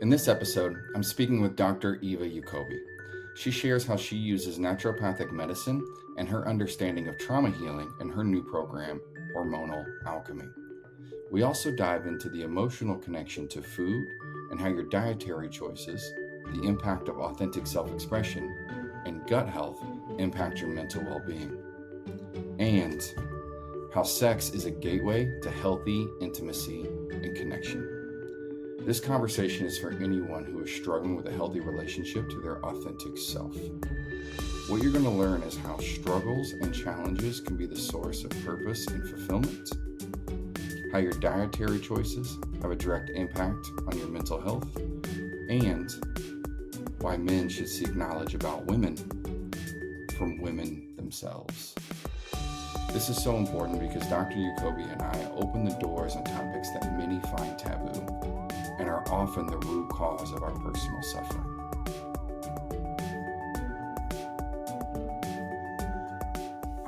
In this episode, I'm speaking with Dr. Eva Yacobi. She shares how she uses naturopathic medicine and her understanding of trauma healing in her new program, Hormonal Alchemy. We also dive into the emotional connection to food and how your dietary choices, the impact of authentic self-expression, and gut health impact your mental well-being. And how sex is a gateway to healthy intimacy and connection. This conversation is for anyone who is struggling with a healthy relationship to their authentic self. What you're going to learn is how struggles and challenges can be the source of purpose and fulfillment, how your dietary choices have a direct impact on your mental health, and why men should seek knowledge about women from women themselves. This is so important because Dr. Yacobi and I open the doors on topics that many find taboo and are often the root cause of our personal suffering.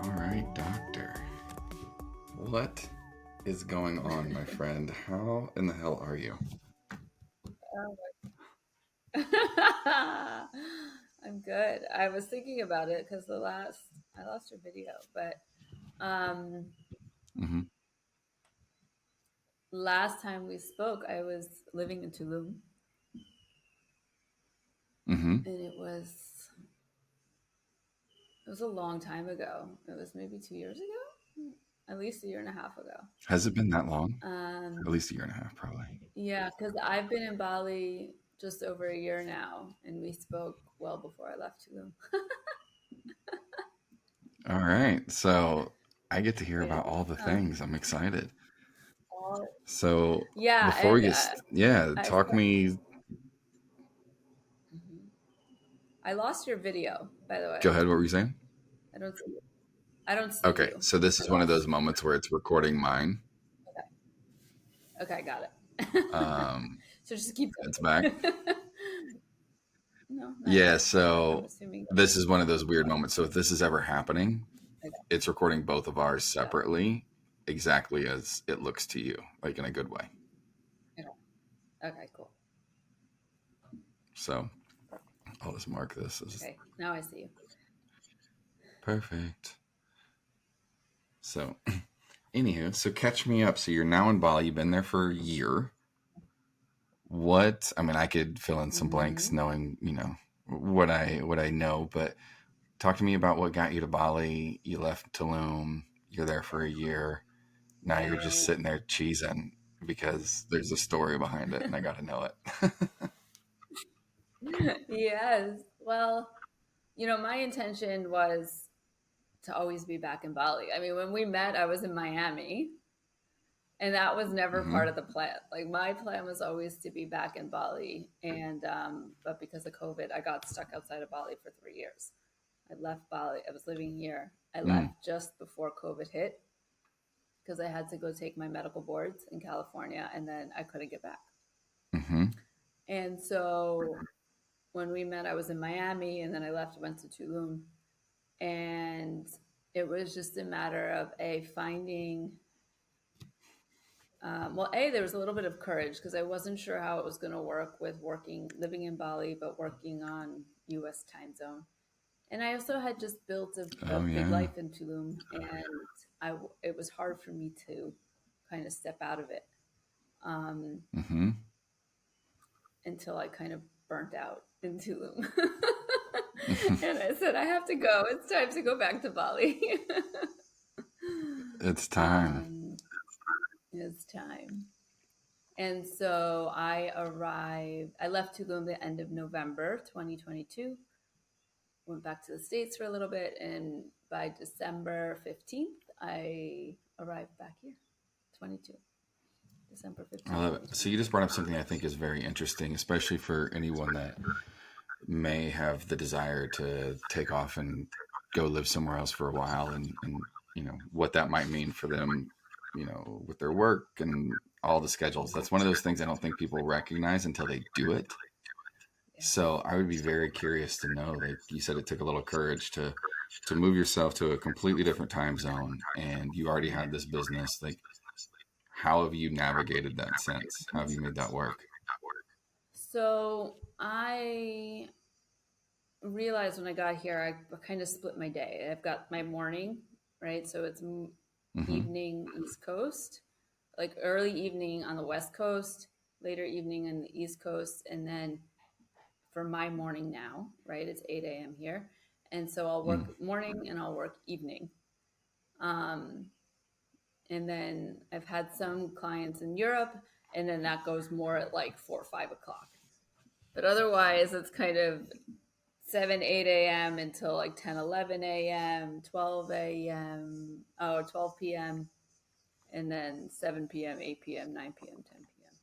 All right, doctor. What is going on, my friend? How in the hell are you? I'm good. I was thinking about it because I lost your video, but last time we spoke, I was living in Tulum, and it was a long time ago. It was maybe 2 years ago, at least a year and a half ago. Has it been that long? At least a year and a half, probably. Yeah, because I've been in Bali just over a year now, and we spoke well before I left Tulum. All right, so I get to hear about all the things. I'm excited. So yeah, before we get, talk me. I lost your video, by the way. Go ahead. What were you saying? I don't see you. I don't see Okay, you. so this is one of those moments where it's recording mine. Okay, got it. So just keep going. It's back. No. Yeah, so this is one of those weird moments. So if this is ever happening, it's recording both of ours separately, exactly as it looks to you, like in a good way. Okay, cool. So I'll just mark this as... Okay, now I see you. Perfect. So, anywho, so catch me up. So you're now in Bali. You've been there for a year. I could fill in some blanks knowing, what I know, but talk to me about what got you to Bali. You left Tulum. You're there for a year. Now you're just sitting there cheesing because there's a story behind it and I got to know it. Yes. Well, my intention was to always be back in Bali. I mean, when we met, I was in Miami, and that was never part of the plan. Like, my plan was always to be back in Bali, and but because of COVID, I got stuck outside of Bali for 3 years. I left Bali. I was living here. I left just before COVID hit because I had to go take my medical boards in California, and then I couldn't get back. And so when we met, I was in Miami, and then I left, went to Tulum. And it was just a matter of finding, there was a little bit of courage because I wasn't sure how it was going to work with living in Bali, but working on US time zone. And I also had just built a big life in Tulum, and it was hard for me to kind of step out of it until I kind of burnt out in Tulum. And I said, I have to go. It's time to go back to Bali. It's time. It's time. And so I left Tulum the end of November 2022, went back to the States for a little bit, and by December 15th, I arrived back here, 22. December 15th. I love it. So you just brought up something I think is very interesting, especially for anyone that may have the desire to take off and go live somewhere else for a while, and what that might mean for them, with their work and all the schedules. That's one of those things I don't think people recognize until they do it. So I would be very curious to know, like you said, it took a little courage to move yourself to a completely different time zone, and you already had this business. Like, how have you navigated that since? How have you made that work? So I realized when I got here, I kind of split my day. I've got my morning, right? So it's Mm-hmm. evening East Coast, like early evening on the West Coast, later evening on the East Coast, and then for my morning now, right? It's 8 a.m. here. And so I'll Mm. work morning and I'll work evening. Um, and then I've had some clients in Europe, and then that goes more at like 4 or 5 o'clock. But otherwise, it's kind of 7, 8 a.m. until like 10, 11 a.m., 12 a.m., 12 p.m., and then 7 p.m., 8 p.m., 9 p.m., 10 p.m.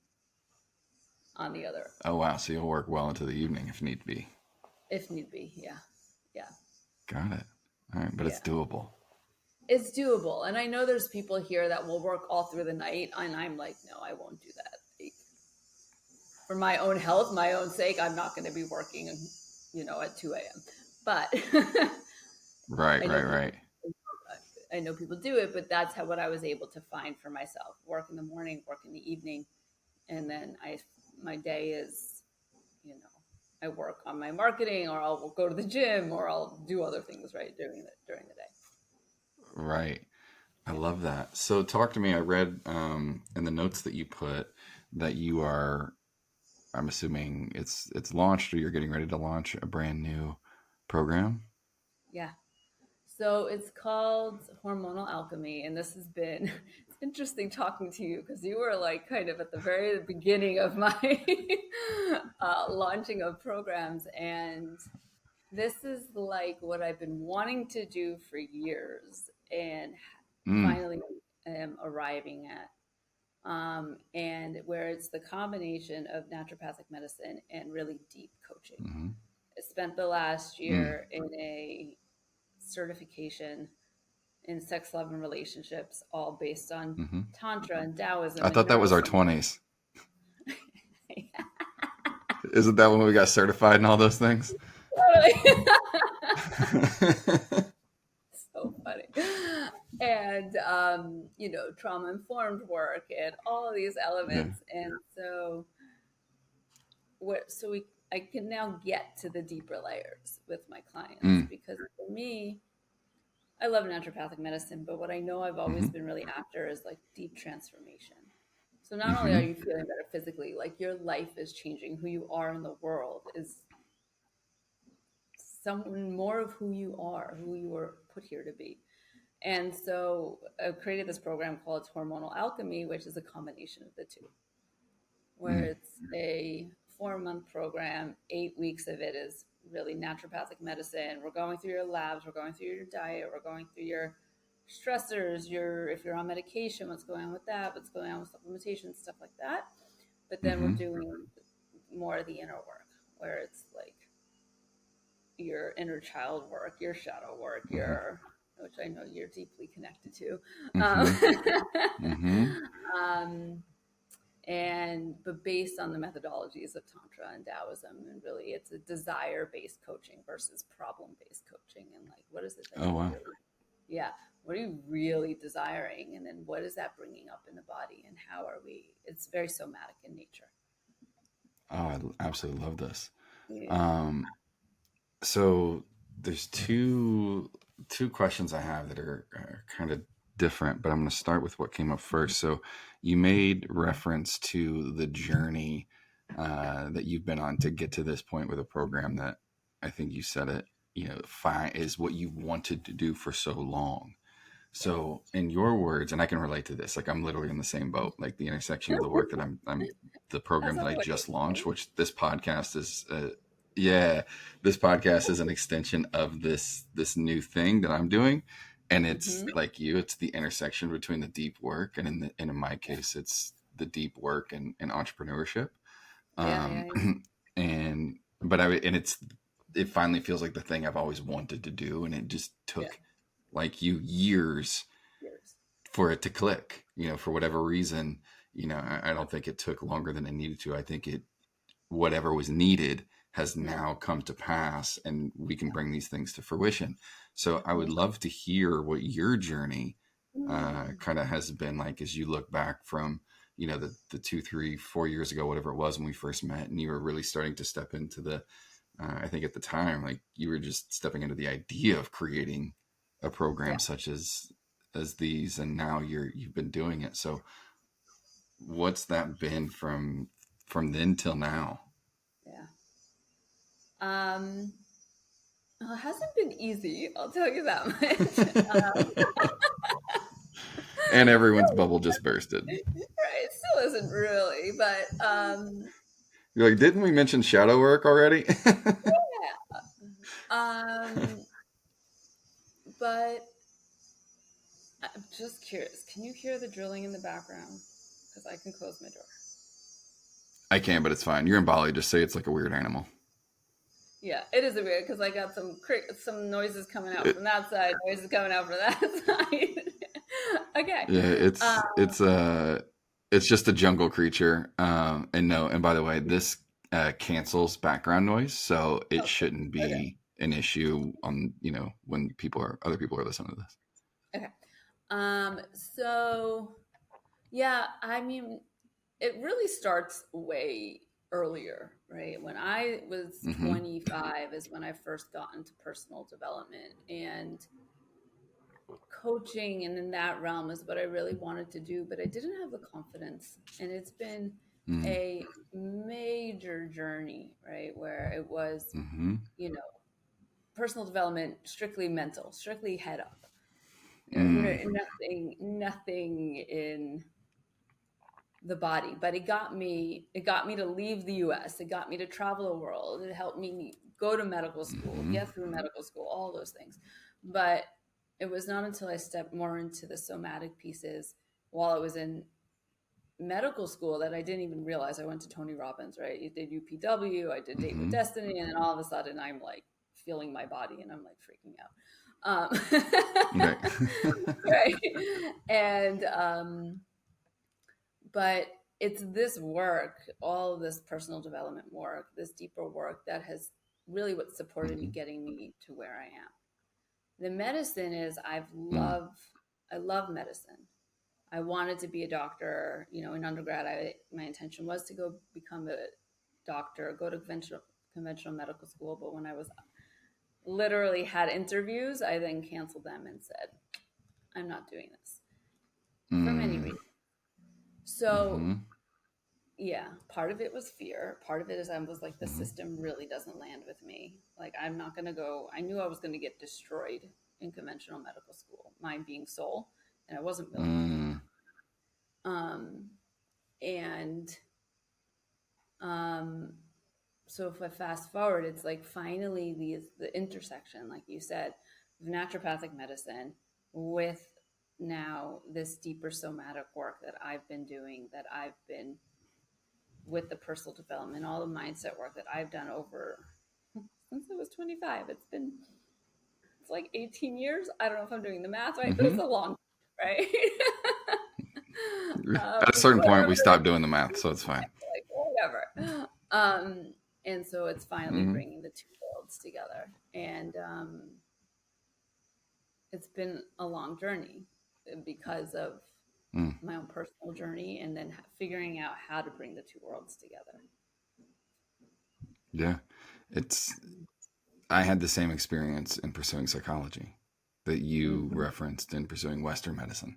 on the other, Oh, wow. So you'll work well into the evening if need be. if need be. Yeah. Yeah. Got it. All right. But it's Yeah. doable. It's doable. And I know there's people here that will work all through the night. And I'm like, no, I won't do that. Like, for my own health, my own sake, I'm not going to be working, at 2 a.m. But Right, I know right, people, right. I know people do it, but that's what I was able to find for myself. Work in the morning, work in the evening. And then my day is, you know, I work on my marketing, or I'll go to the gym, or I'll do other things, right, during the day. Right. I Yeah. love that. So talk to me. I read in the notes that you put that you are, I'm assuming it's launched or you're getting ready to launch a brand new program. Yeah. So it's called Hormonal Alchemy, and this has been it's interesting talking to you because you were like kind of at the very beginning of my launching of programs, and this is like what I've been wanting to do for years, and Mm. finally am arriving at. And where it's the combination of naturopathic medicine and really deep coaching. Mm-hmm. I spent the last Mm. year in a certification in sex, love, and relationships, all based on Mm-hmm. Tantra and I Taoism and thought that was our neuroscience. 20s. Isn't that when we got certified and all those things? So funny. And, trauma informed work and all of these Yeah. elements. And so, I can now get to the deeper layers with my clients Mm. because for me, I love naturopathic medicine, but what I know I've Mm-hmm. always been really after is like deep transformation. So not only are Mm-hmm. you feeling better physically, like your life is changing, who you are in the world is someone more of who you were put here to be. And so I created this program called Hormonal Alchemy, which is a combination of the two, where Mm. it's a 4-month program. 8 weeks of it is really naturopathic medicine. We're going through your labs, we're going through your diet, we're going through your stressors, if you're on medication, what's going on with that, what's going on with supplementation, stuff like that. But then we're Mm-hmm. doing more of the inner work, where it's like your inner child work, your shadow work, Mm-hmm. which I know you're deeply connected to. Mm-hmm. Um, Mm-hmm. um, but based on the methodologies of Tantra and Taoism, and really it's a desire-based coaching versus problem-based coaching. And like, what is it that Oh, you're wow. really, yeah, what are you really desiring? And then what is that bringing up in the body? And how are it's very somatic in nature. Oh, I absolutely love this. Yeah. Um, so there's two questions I have that are kind of different, but I'm going to start with what came up first. So you made reference to the journey that you've been on to get to this point with a program that I think you said it, is what you wanted to do for so long. So in your words, and I can relate to this, like I'm literally in the same boat, like the intersection of the work that I'm the That's program that not I what just launched, you're which this podcast is, yeah, this podcast is an extension of this new thing that I'm doing. And saying. it's like it's the intersection between the deep work. And in my case, it's the deep work and entrepreneurship. Yeah, yeah, Um, yeah. it finally feels like the thing I've always wanted to do. And it just Yeah. took like years Years. for it to click, for whatever reason. I don't think it took longer than it needed to. I think whatever was needed has Yeah. now come to pass and we can bring these things to fruition. So I would Mhm. love to hear what your journey Mm. kind of has been like as you look back from, the 2, 3, 4 years ago, whatever it was when we first met, and you were really starting to step into the, I think at the time, like you were just stepping into the idea of creating a program Yeah. such as these, and now you've been doing it. So what's that been from then till now? Yeah. Well, it hasn't been easy, I'll tell you that much. And everyone's bubble just bursted. Right, it still isn't really, but You're like, didn't we mention shadow work already? yeah. But I'm just curious. Can you hear the drilling in the background? Because I can close my door. I can, but it's fine. You're in Bali. Just say it's like a weird animal. Yeah, it is a weird because I got some noises coming out from that side, noises coming out from that side. Okay. Yeah, it's just a jungle creature. And by the way, this cancels background noise, so it Okay. shouldn't be an issue on when other people are listening to this. Okay. So yeah, I mean, it really starts way earlier, right? When I was Mm-hmm. 25 is when I first got into personal development, and coaching and in that realm is what I really wanted to do, but I didn't have the confidence. And it's been a major journey, right? Where it was, Mm-hmm. personal development, strictly mental, strictly head up. Mm. Nothing in the body, but it got me to leave the US. It got me to travel the world. It helped me go to medical school, Mm-hmm. get through medical school, all those things. But it was not until I stepped more into the somatic pieces while I was in medical school that I didn't even realize I went to Tony Robbins, right? I did UPW, I did Date with Mm-hmm. Destiny, and then all of a sudden I'm like feeling my body and I'm like freaking out. Right. Right. And but it's this work, all of this personal development work, this deeper work that has really what supported me Mm-hmm. getting me to where I am. The medicine is Mm. I love medicine. I wanted to be a doctor, in undergrad. My intention was to go become a doctor, go to conventional medical school, but when I was literally had interviews, I then canceled them and said, I'm not doing this for many Mm. reasons. So Mm-hmm. yeah, part of it was fear. Part of it is I was like, the Mm-hmm. system really doesn't land with me. Like, I'm not going to go. I knew I was going to get destroyed in conventional medical school, mine being soul, and I wasn't willing to do Mm. that. And um, so if I fast forward, it's like finally the intersection, like you said, of naturopathic medicine with now this deeper somatic work that I've been doing, that I've been with the personal development, all the mindset work that I've done over since I was 25. It's like 18 years. I don't know if I'm doing the math right, but Mm-hmm. it's a long, right? At a certain point, Whatever we it stop doing the math, so it's fine. is, like whatever. And so it's finally Mm-hmm. bringing the two worlds together, and it's been a long journey because of Mm. my own personal journey, and then figuring out how to bring the two worlds together. Yeah, it's. I had the same experience in pursuing psychology that you Mm-hmm. referenced in pursuing Western medicine.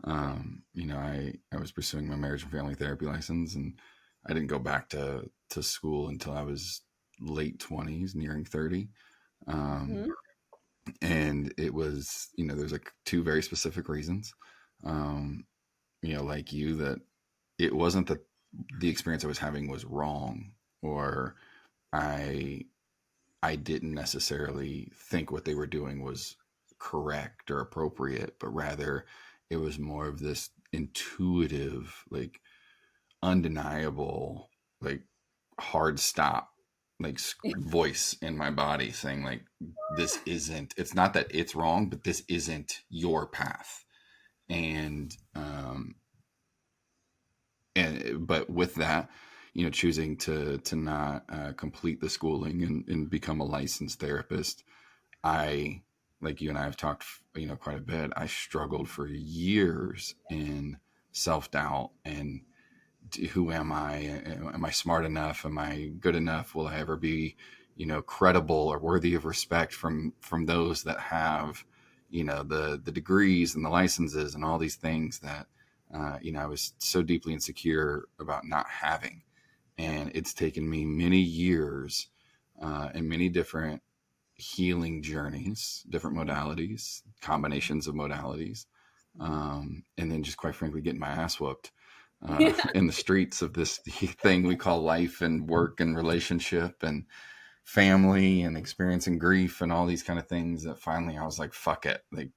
Right. I was pursuing my marriage and family therapy license, and I didn't go back to school until I was late 20s, nearing 30. Um, Mm-hmm. and it was, there's like two very specific reasons. Um, like you, that it wasn't that the experience I was having was wrong, or I I didn't necessarily think what they were doing was correct or appropriate, but rather it was more of this intuitive, like undeniable, like hard stop, like voice in my body saying, like, this isn't, it's not that it's wrong, but this isn't your path. And, but with that, choosing to not complete the schooling and become a licensed therapist, I, like you and I have talked, quite a bit. I struggled for years in self doubt and who am I? Am I smart enough? Am I good enough? Will I ever be, credible or worthy of respect from those that have, the degrees and the licenses and all these things that, I was so deeply insecure about not having. Yeah. And it's taken me many years and many different healing journeys, different modalities, combinations of modalities, and then just quite frankly getting my ass whooped Yeah. in the streets of this thing we call life and work and relationship and family and experiencing grief and all these kind of things that finally I was like, fuck it. Like,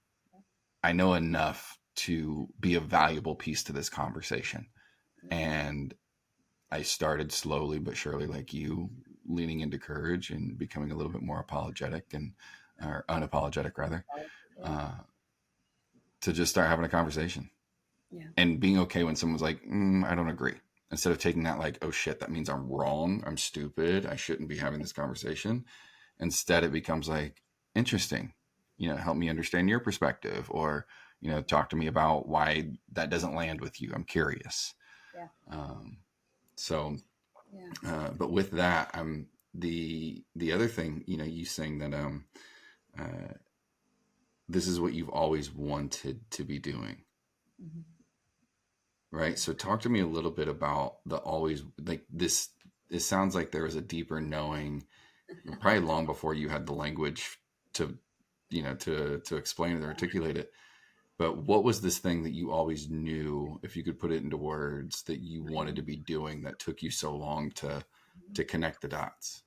I know enough to be a valuable piece to this conversation. And I started slowly but surely, like you, leaning into courage and becoming a little bit more apologetic or unapologetic rather, Yeah. uh, to just start having a conversation Yeah. and being okay when someone's like, I don't agree. Instead of taking that like, oh shit, that means I'm wrong. I'm stupid. I shouldn't be having this conversation. Instead, it becomes like, interesting, help me understand your perspective, or, talk to me about why that doesn't land with you. I'm curious. Yeah. Um, so, Yeah. but with that, the other thing, you saying that, uh, this is what you've always wanted to be doing. Mm-hmm. Right. So talk to me a little bit about the always like this. It sounds like there was a deeper knowing, probably long before you had the language to, to explain it or articulate it. But what was this thing that you always knew, if you could put it into words, that you wanted to be doing that took you so long to connect the dots?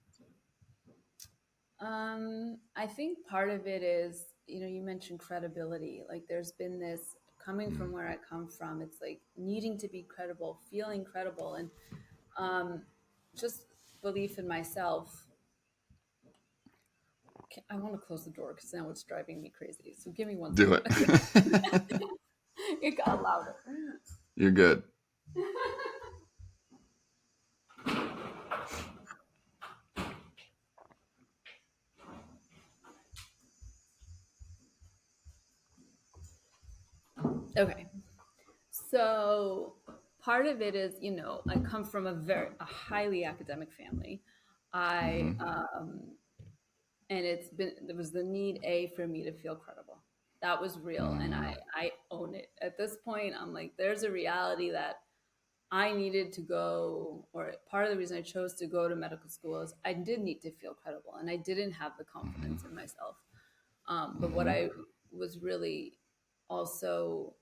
I think part of it is, you mentioned credibility. Like there's been this coming Mm. from where I come from, it's like needing to be credible, feeling credible, and um, just belief in myself. I want to close the door because now it's driving me crazy. So give me one Do second. it. It got louder. You're good. Okay. So part of it is, I come from a highly academic family. I Mm-hmm. and there was the need for me to feel credible. That was real, and Mm-hmm. I own it. At this point, I'm like, there's a reality that I needed to go, or part of the reason I chose to go to medical school is I did need to feel credible, and I didn't have the confidence in myself. But what Mm-hmm. I was really also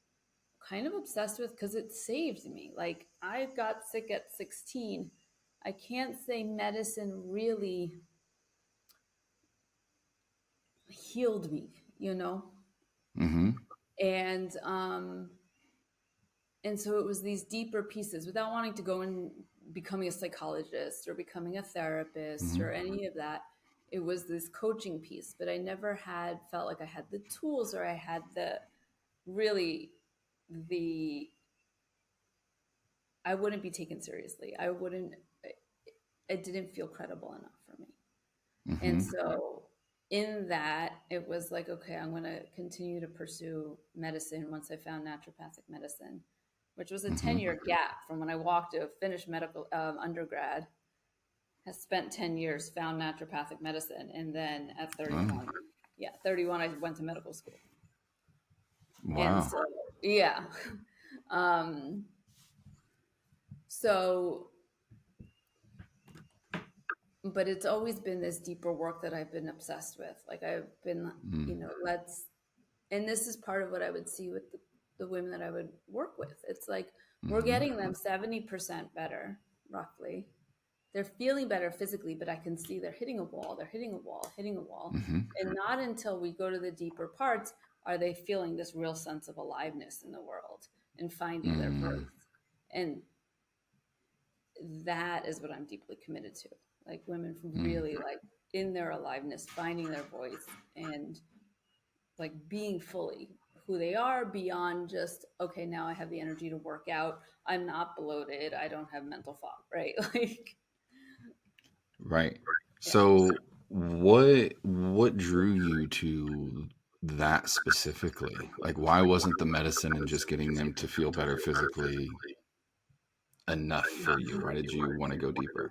kind of obsessed with, because it saved me. Like I got sick at 16. I can't say medicine really healed me, Mm-hmm. and and so it was these deeper pieces without wanting to go and becoming a psychologist or becoming a therapist Mm-hmm. or any of that. It was this coaching piece, but I never had felt like I had the tools, or I had the really the I wouldn't be taken seriously. I wouldn't It didn't feel credible enough for me. And Mm-hmm. so in that, it was like, okay, I'm going to continue to pursue medicine once I found naturopathic medicine, which was a Mm-hmm. 10-year gap from when I walked to finish medical undergrad, has spent 10 years, found naturopathic medicine. And then at Oh, 31, yeah, 31, I went to medical school. And wow. so, yeah. Um, so but it's always been this deeper work that I've been obsessed with. Like I've been, Mm. and this is part of what I would see with the women that I would work with. It's like we're Mm-hmm. getting them 70% better, roughly. They're feeling better physically, but I can see they're hitting a wall, they're hitting a wall, hitting a wall. Mm-hmm. And not until we go to the deeper parts are they feeling this real sense of aliveness in the world and finding their Mm. voice. And that is what I'm deeply committed to. Like women Mm. really like in their aliveness, finding their voice and like being fully who they are beyond just, okay, now I have the energy to work out. I'm not bloated. I don't have mental fog, right? Like, Right. yeah. So what drew you to that specifically? Like why wasn't the medicine and just getting them to feel better physically enough for you? Why did you want to go deeper?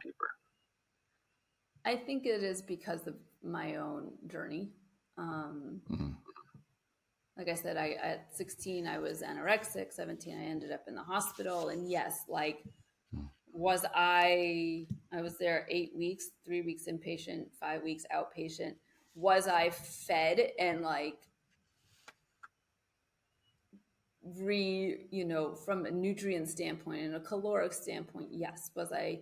I think it is because of my own journey. Um, Mm-hmm. like I said, I at 16 I was anorexic. 17 I ended up in the hospital, and yes, like was I was there 8 weeks, 3 weeks inpatient, 5 weeks outpatient. Was I fed and like from a nutrient standpoint and a caloric standpoint? Yes. Was I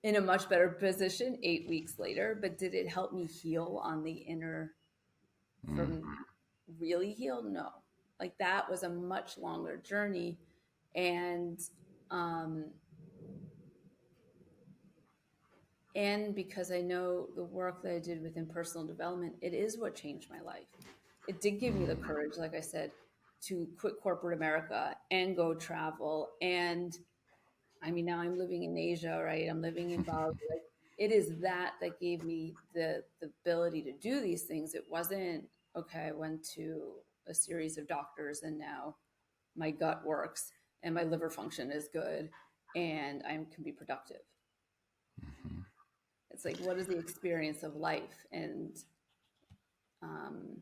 in a much better position 8 weeks later? But did it help me heal on the inner, Mm-hmm. from really healed? No. Like that was a much longer journey. And um and because I know the work that I did within personal development, it is what changed my life. It did give me the courage, like I said, to quit corporate America and go travel. And I mean, now I'm living in Asia, right? I'm living in Bali. Like, it is that gave me the ability to do these things. It wasn't, okay, I went to a series of doctors and now my gut works and my liver function is good and I can be productive. Mm-hmm. It's like, what is the experience of life? And um,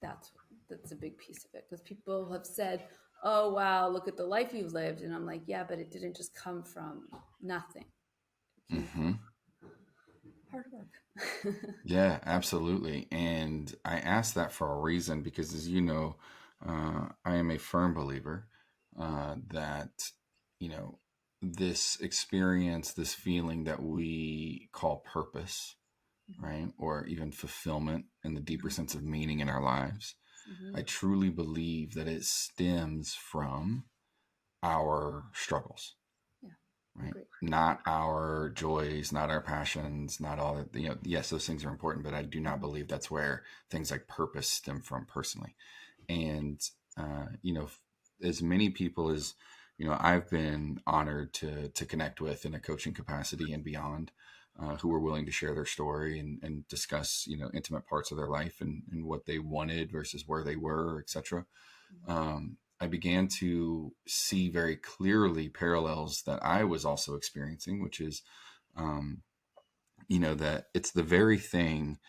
that's that's a big piece of it, because people have said, oh wow, look at the life you've lived, and I'm like, yeah, but it didn't just come from nothing. It came Mm-hmm. from hard work. Yeah, absolutely. And I asked that for a reason because, as you know, I am a firm believer that, you know, this experience, this feeling that we call purpose, right? Or even fulfillment in the deeper sense of meaning in our lives, Mm-hmm. I truly believe that it stems from our struggles, Yeah, I right? agree. Not our joys, not our passions, not all that, yes, those things are important, but I do not believe that's where things like purpose stem from personally. And, as many people as, I've been honored to connect with in a coaching capacity and beyond, who were willing to share their story and discuss, intimate parts of their life and what they wanted versus where they were, etc. I began to see very clearly parallels that I was also experiencing, which is, um, that it's the very thing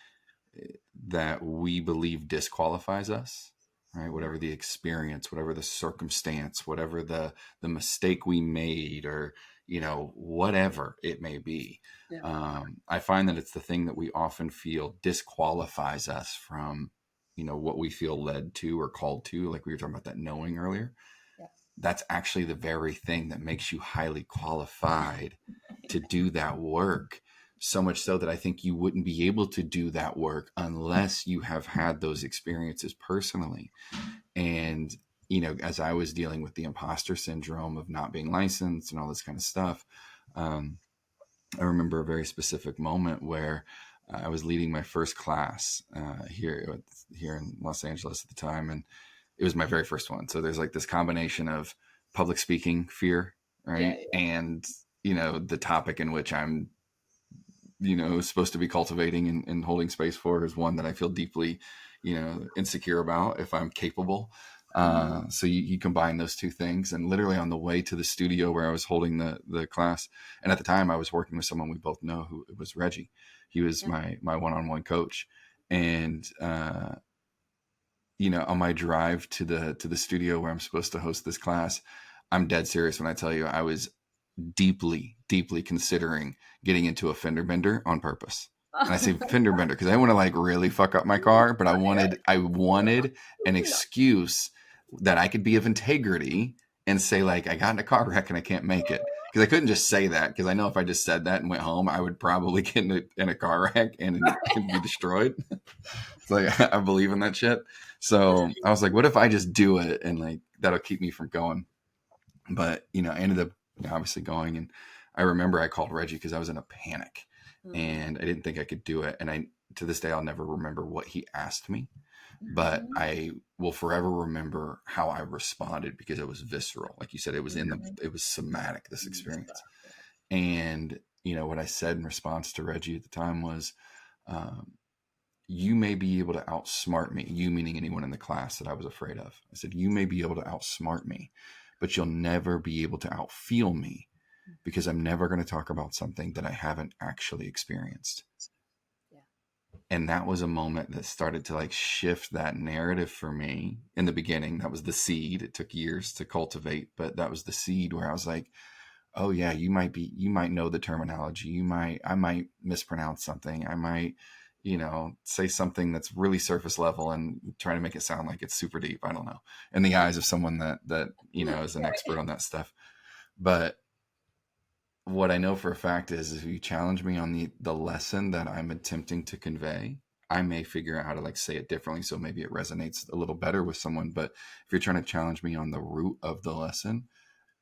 that we believe disqualifies us, right? Mm-hmm. Whatever the experience, whatever the circumstance, whatever the mistake we made, or whatever it may be. Yeah. I find that it's the thing that we often feel disqualifies us from what we feel led to or called to, like we were talking about that knowing earlier. Yeah. That's actually the very thing that makes you highly qualified to do that work. So much so that I think you wouldn't be able to do that work unless you have had those experiences personally. And, as I was dealing with the imposter syndrome of not being licensed and all this kind of stuff, I remember a very specific moment where I was leading my first class here in Los Angeles at the time, and it was my very first one. So there's like this combination of public speaking fear, Yeah. right, Yeah. and the topic in which I'm supposed to be cultivating and holding space for is one that I feel deeply insecure about if I'm capable. Mm-hmm. So you combine those two things, and literally on the way to the studio where I was holding the class, and at the time I was working with someone we both know, who it was Reggie. He was Yeah. my one-on-one coach, and on my drive to the studio where I'm supposed to host this class, I'm dead serious when I tell you I was deeply, deeply considering getting into a fender bender on purpose. And I say fender bender because I want to like really fuck up my car, but I wanted an excuse that I could be of integrity and say like I got in a car wreck and I can't make it. Because I couldn't just say that, because I know if I just said that and went home, I would probably get in a car wreck and be destroyed. So like, I believe in that shit. So I was like, what if I just do it and like that'll keep me from going? But I ended up obviously going, and I remember I called Reggie because I was in a panic Mm-hmm. and I didn't think I could do it. And I, to this day, I'll never remember what he asked me, but Mm-hmm. I will forever remember how I responded because it was visceral. Like you said, it was it was somatic, this experience. And, what I said in response to Reggie at the time was, um, you may be able to outsmart me, you meaning anyone in the class that I was afraid of. I said, you may be able to outsmart me, but you'll never be able to outfeel me because I'm never going to talk about something that I haven't actually experienced. Yeah. And that was a moment that started to like shift that narrative for me in the beginning. That was the seed. It took years to cultivate, but that was the seed where I was like, oh yeah, you might know the terminology. I might mispronounce something. I might, say something that's really surface level and try to make it sound like it's super deep. I don't know, in the eyes of someone that is an expert on that stuff. But what I know for a fact is if you challenge me on the lesson that I'm attempting to convey, I may figure out how to like say it differently. So maybe it resonates a little better with someone. But if you're trying to challenge me on the root of the lesson,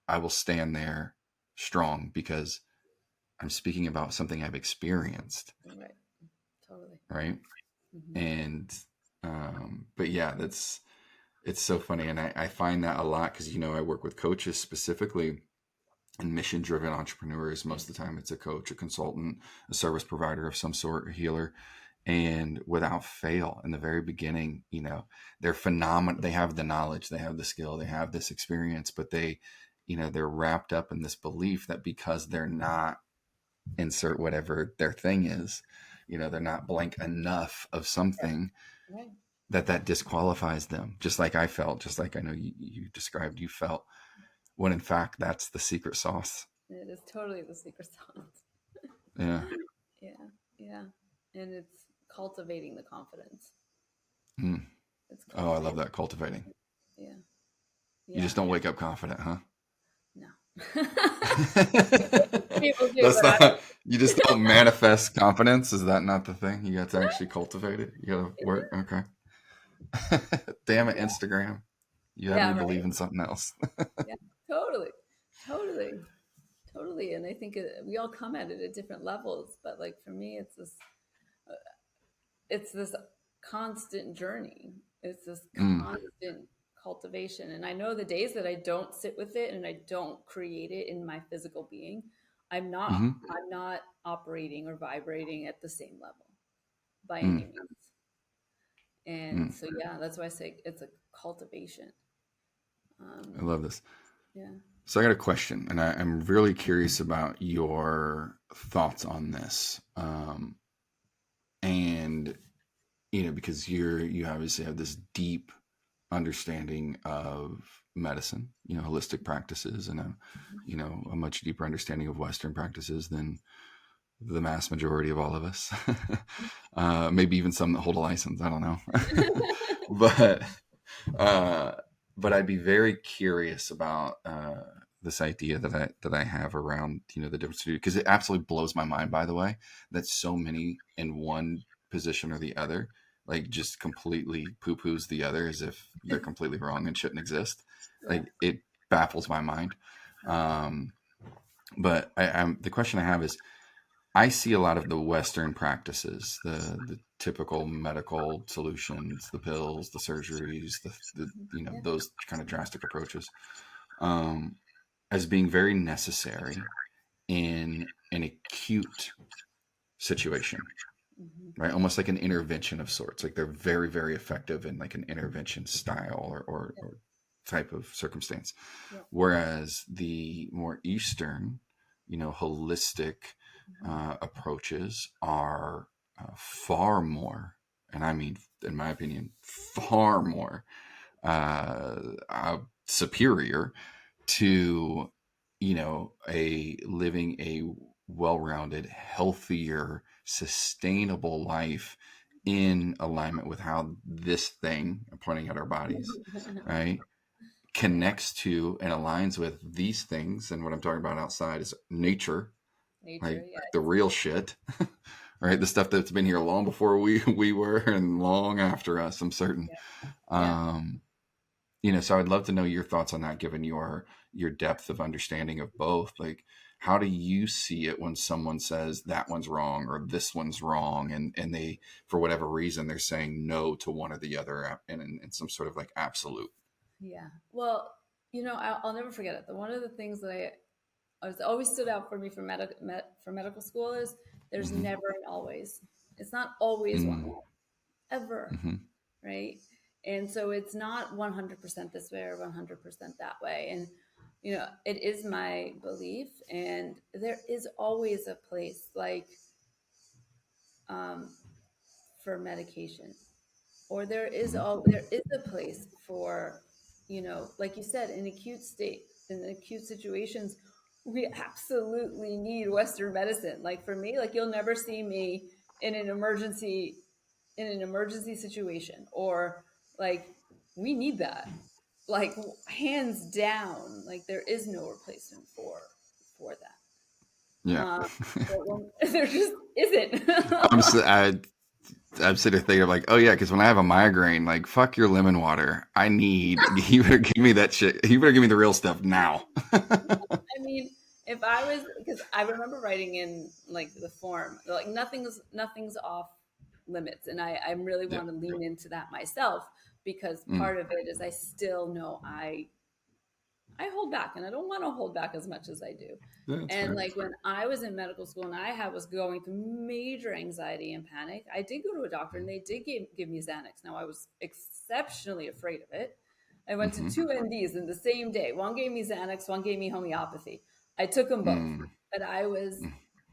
I will stand there strong because I'm speaking about something I've experienced. Right. Totally. Right. Mm-hmm. And, but yeah, it's so funny. And I find that a lot because, I work with coaches specifically and mission driven entrepreneurs. Most of the time it's a coach, a consultant, a service provider of some sort, a healer. And without fail in the very beginning, they're phenomenal. They have the knowledge, they have the skill, they have this experience, but they're wrapped up in this belief that because they're not insert whatever their thing is, they're not blank enough of something Right. that disqualifies them. Just like I felt, just like I know you described, you felt, when in fact that's the secret sauce. It is totally the secret sauce. Yeah. Yeah. Yeah. And it's cultivating the confidence. Mm. It's Oh, I love cultivating. that, cultivating. Yeah. You Yeah. just don't wake up confident, huh? No. People do, That's but I don't. not, you just don't manifest confidence. Is that not the thing? You got to actually cultivate it. You got to work. Okay. Damn it, Yeah. Instagram. You had me Yeah. Right. believing something else. Yeah. Totally. Totally. Totally. And I think we all come at it at different levels, but like for me, it's this constant journey. It's this Mm. constant cultivation. And I know the days that I don't sit with it and I don't create it in my physical being, I'm not Mm-hmm. I'm not operating or vibrating at the same level by Mm. any means. And Mm. so yeah, that's why I say it's a cultivation. I Um, love this. yeah. So I got a question, and I'm really curious about your thoughts on this. And because you obviously have this deep understanding of medicine, holistic practices, and a much deeper understanding of Western practices than the mass majority of all of us. Maybe even some that hold a license. I don't know, but uh, but I'd be very curious about this idea that I have around the difference because it absolutely blows my mind. By the way, that so many in one position or the other like just completely poo-poos the other as if they're completely wrong and shouldn't exist. Yeah. Like it baffles my mind. Um, but the question I have is I see a lot of the Western practices, the typical medical solutions, the pills, the surgeries, the Yeah. those kind of drastic approaches, um, as being very necessary in an acute situation, Mm-hmm. right? Almost like an intervention of sorts. Like they're very, very effective in like an intervention style Yeah. or type of circumstance. Yeah. Whereas the more Eastern, holistic Mm-hmm. approaches are far more, and I mean, in my opinion, far more uh, superior to, a living a well-rounded, healthier, sustainable life in alignment with how this thing, I'm pointing at our bodies, right, Yeah. connects to and aligns with these things. And what I'm talking about outside is nature, Nature. like Yeah. the real shit, right? The stuff that's been here long before we were and long after us, I'm certain. Yeah. Um, so I'd love to know your thoughts on that, given your depth of understanding of both. Like, how do you see it when someone says that one's wrong or this one's wrong, and they, for whatever reason, they're saying no to one or the other in some sort of like absolute. Yeah. Well, I'll never forget it. One of the things that I was always stood out for me for medical school is there's Mm-hmm. never an always. It's not always one way, ever, Mm-hmm. right? And so it's not 100% this way or 100% that way. And it is my belief, and there is always a place like um, for medication, or there is a place for, like you said, in acute state, in acute situations, we absolutely need Western medicine. Like for me, like you'll never see me in an emergency situation, or like we need that, like hands down. Like there is no replacement for that. Yeah. But when, there just isn't. I'm s- I, I'm sitting there like, oh yeah, because when I have a migraine, like fuck your lemon water. I need you better give me that shit. You better give me the real stuff now. I mean, if I was, because I remember writing in like the form, like nothing's off limits, and I really Yeah. want to lean into that myself, because Mm. part of it is I still know I hold back, and I don't want to hold back as much as I do. Yeah, that's And fair. like when I was in medical school and I was going through major anxiety and panic, I did go to a doctor and they did give me Xanax. Now I was exceptionally afraid of it. I went to Mm-hmm. two NDs in the same day. One gave me Xanax, one gave me homeopathy. I took them both, Mm. but I was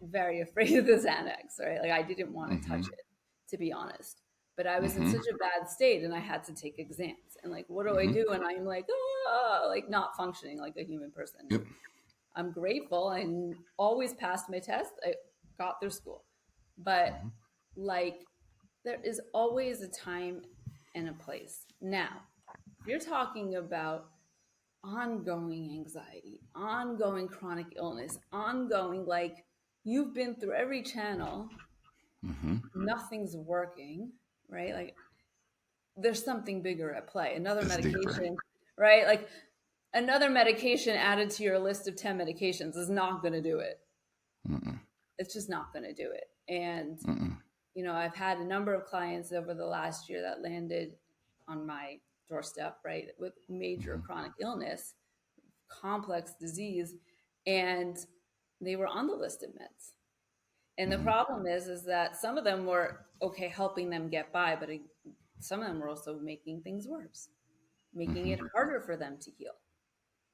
very afraid of the Xanax, right? Like I didn't want to Mm-hmm. touch it, to be honest. But I was in Mm-hmm. such a bad state and I had to take exams. And like, what do I Mm-hmm. do? And I'm like, oh, like not functioning like a human person. Yep. And I'm grateful. I always passed my test. I got through school. But Mm-hmm. like, there is always a time and a place. Now, if you're talking about ongoing anxiety, ongoing chronic illness, ongoing, like, you've been through every channel, Mm-hmm. nothing's working, right? Like, there's something bigger at play. Another It's deeper. medication, right? Like, another medication added to your list of 10 medications is not going to do it. Mm-mm. It's just not going to do it. And, Mm-mm. I've had a number of clients over the last year that landed on my doorstep, right, with major Mm-hmm. chronic illness, complex disease, and they were on the list of meds. And the Mm-hmm. problem is that some of them were okay helping them get by, but some of them were also making things worse, making Mm-hmm. it harder for them to heal.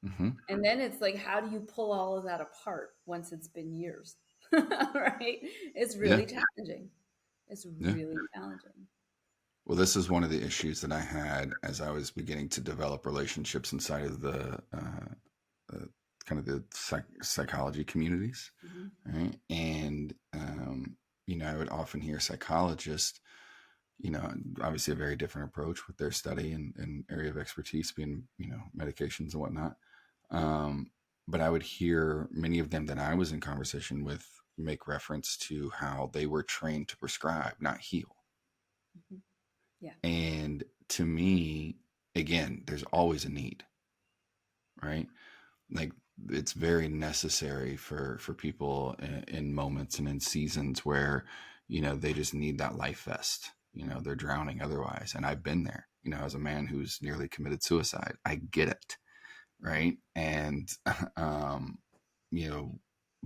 Mm-hmm. And then it's like, how do you pull all of that apart once it's been years? Right? It's Yeah. really challenging. It's Yeah. really challenging. Well, this is one of the issues that I had as I was beginning to develop relationships inside of uh, kind of the psychology communities, Mm-hmm. right? And I would often hear psychologists, obviously a very different approach with their study and area of expertise being, medications and whatnot. Um, but I would hear many of them that I was in conversation with make reference to how they were trained to prescribe, not heal. Mm-hmm. Yeah. And to me, again, there's always a need, right? Like it's very necessary for people in moments and in seasons where they just need that life vest. They're drowning otherwise, and I've been there. As a man who's nearly committed suicide, I get it, right? And um, you know,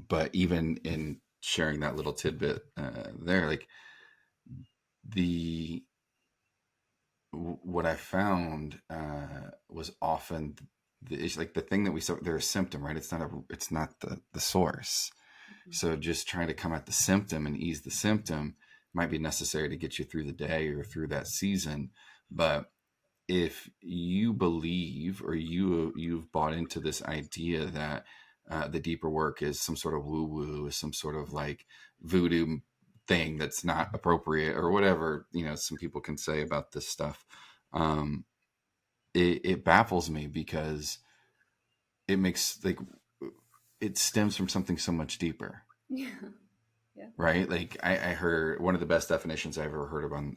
but even in sharing that little tidbit there, like the what I found was often it's like the thing that we saw. They're a symptom, right? It's not the source. Mm-hmm. So just trying to come at the symptom and ease the symptom might be necessary to get you through the day or through that season. But if you believe or you've bought into this idea that the deeper work is some sort of woo woo, is some sort of like voodoo thing that's not appropriate or whatever some people can say about this stuff, um, it baffles me because it makes like it stems from something so much deeper, Yeah. Yeah. right? Like I heard one of the best definitions I've ever heard of on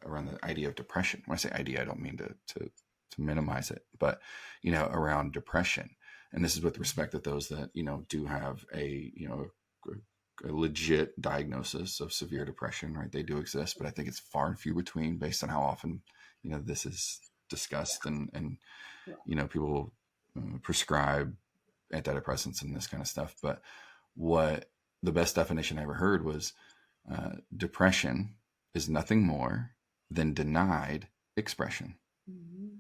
around the idea of depression. When I say idea, I don't mean to minimize it, but around depression. And this is with respect to those that do have a legit diagnosis of severe depression, right? They do exist, but I think it's far and few between based on how often this is discussed and Yeah. people prescribe antidepressants and this kind of stuff. But what the best definition I ever heard was depression is nothing more than denied expression. Mm-hmm.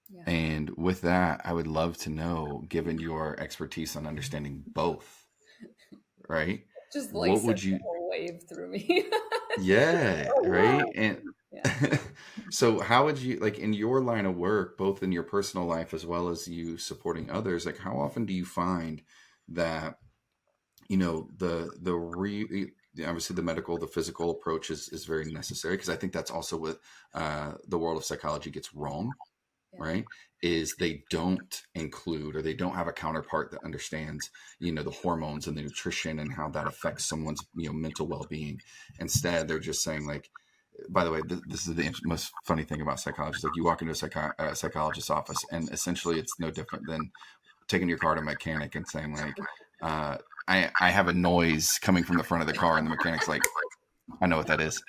Yeah. And with that, I would love to know, given your expertise on understanding both, right? Just like What sent would the you, whole wave through me. yeah, Oh right? wow. And Yeah. so how would you, like in your line of work, both in your personal life as well as you supporting others, like how often do you find that, obviously the medical, the physical approach is very necessary, because I think that's also what the world of psychology gets wrong, Yeah. right? Is they don't include, or they don't have a counterpart that understands, the hormones and the nutrition and how that affects someone's, mental well-being. Instead, they're just saying like, by the way, this is the most funny thing about psychology. Is like you walk into a psychologist's office, and essentially it's no different than taking your car to a mechanic and saying like, uh, I have a noise coming from the front of the car, and the mechanic's like, I know what that is.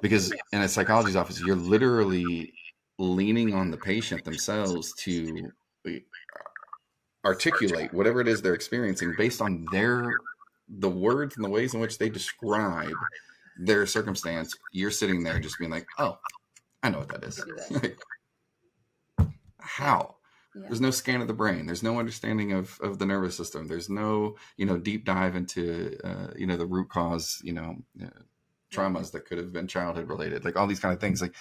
Because in a psychologist's office, you're literally leaning on the patient themselves to articulate whatever it is they're experiencing based on the words and the ways in which they describe their circumstance. You're sitting there just being like, oh, I know what that is. Do that. Like, Yeah. how? Yeah. There's no scan of the brain. There's no understanding of the nervous system. There's no, deep dive into, the root cause, Yeah. traumas that could have been childhood related, like all these kind of things. Like,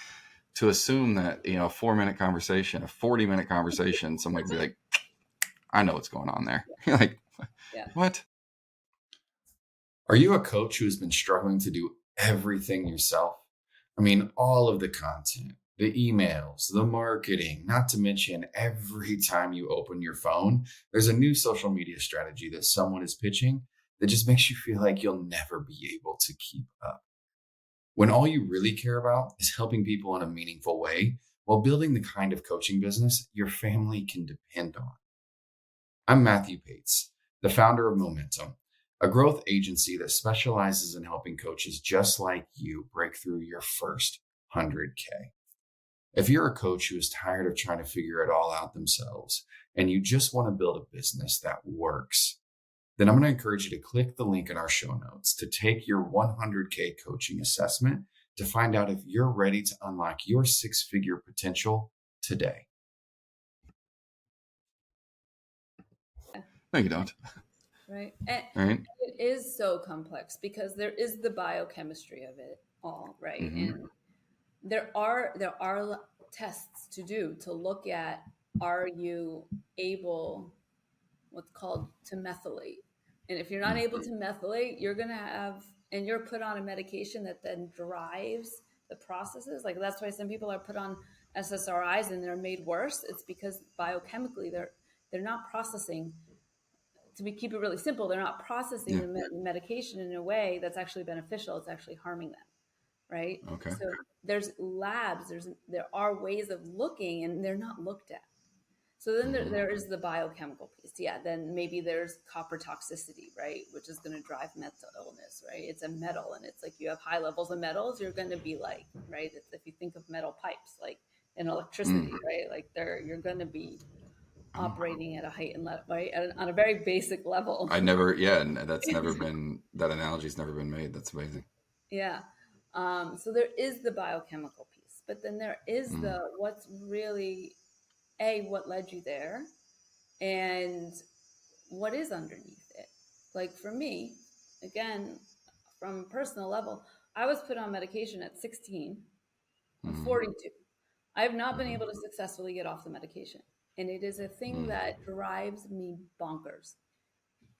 to assume that, a 4-minute conversation, a 40-minute conversation, someone could be like, I know what's going on there. You're like, Yeah. what? Are you a coach who has been struggling to do everything yourself? I mean, all of the content, the emails, the marketing, not to mention every time you open your phone, there's a new social media strategy that someone is pitching that just makes you feel like you'll never be able to keep up. When all you really care about is helping people in a meaningful way while building the kind of coaching business your family can depend on. I'm Matthew Pates, the founder of Momentum, a growth agency that specializes in helping coaches just like you break through your first 100K. If you're a coach who is tired of trying to figure it all out themselves and you just want to build a business that works, then I'm going to encourage you to click the link in our show notes to take your 100K coaching assessment to find out if you're ready to unlock your 6-figure potential today. No, you don't. Right. And All right. it is so complex because there is the biochemistry of it all, right? Mm-hmm. And there are tests to do to look at, are you able, what's called, to methylate? And if you're not able to methylate, you're going to have, and you're put on a medication that then drives the processes. Like that's why some people are put on SSRIs and they're made worse. It's because biochemically they're not processing, keep it really simple, they're not processing Yeah. the medication in a way that's actually beneficial. It's actually harming them, right? Okay. So there's labs, there are ways of looking, and they're not looked at. So then there is the biochemical piece. Yeah, then maybe there's copper toxicity, right, which is going to drive mental illness, right? It's a metal, and it's like you have high levels of metals, you're going to be like, right? It's, if you think of metal pipes, like in electricity, right? Like you're going to be operating at a heightened level, right? On a very basic level. And that's never been, that analogy's never been made. That's amazing. Yeah. So there is the biochemical piece, but then there is the what's really, what led you there, and what is underneath it. Like for me, again, from a personal level, I was put on medication at 16. I'm 42. I have not been able to successfully get off the medication. And it is a thing that drives me bonkers.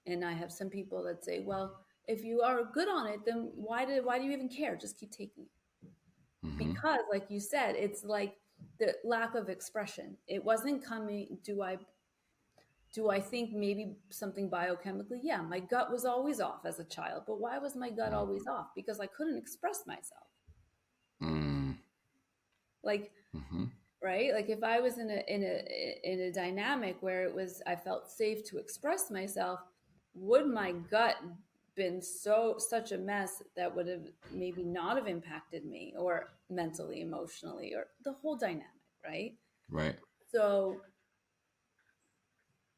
And I have some people that say, well, if you are good on it, then why do you even care? Just keep taking it. Because like you said, it's like the lack of expression. It wasn't coming. Do I think maybe something biochemically? Yeah, my gut was always off as a child. But why was my gut always off? Because I couldn't express myself. Like, right? Like if I was in a dynamic where it was, I felt safe to express myself, would my gut been such a mess that would have maybe not have impacted me, or mentally, emotionally, or the whole dynamic, right? Right. So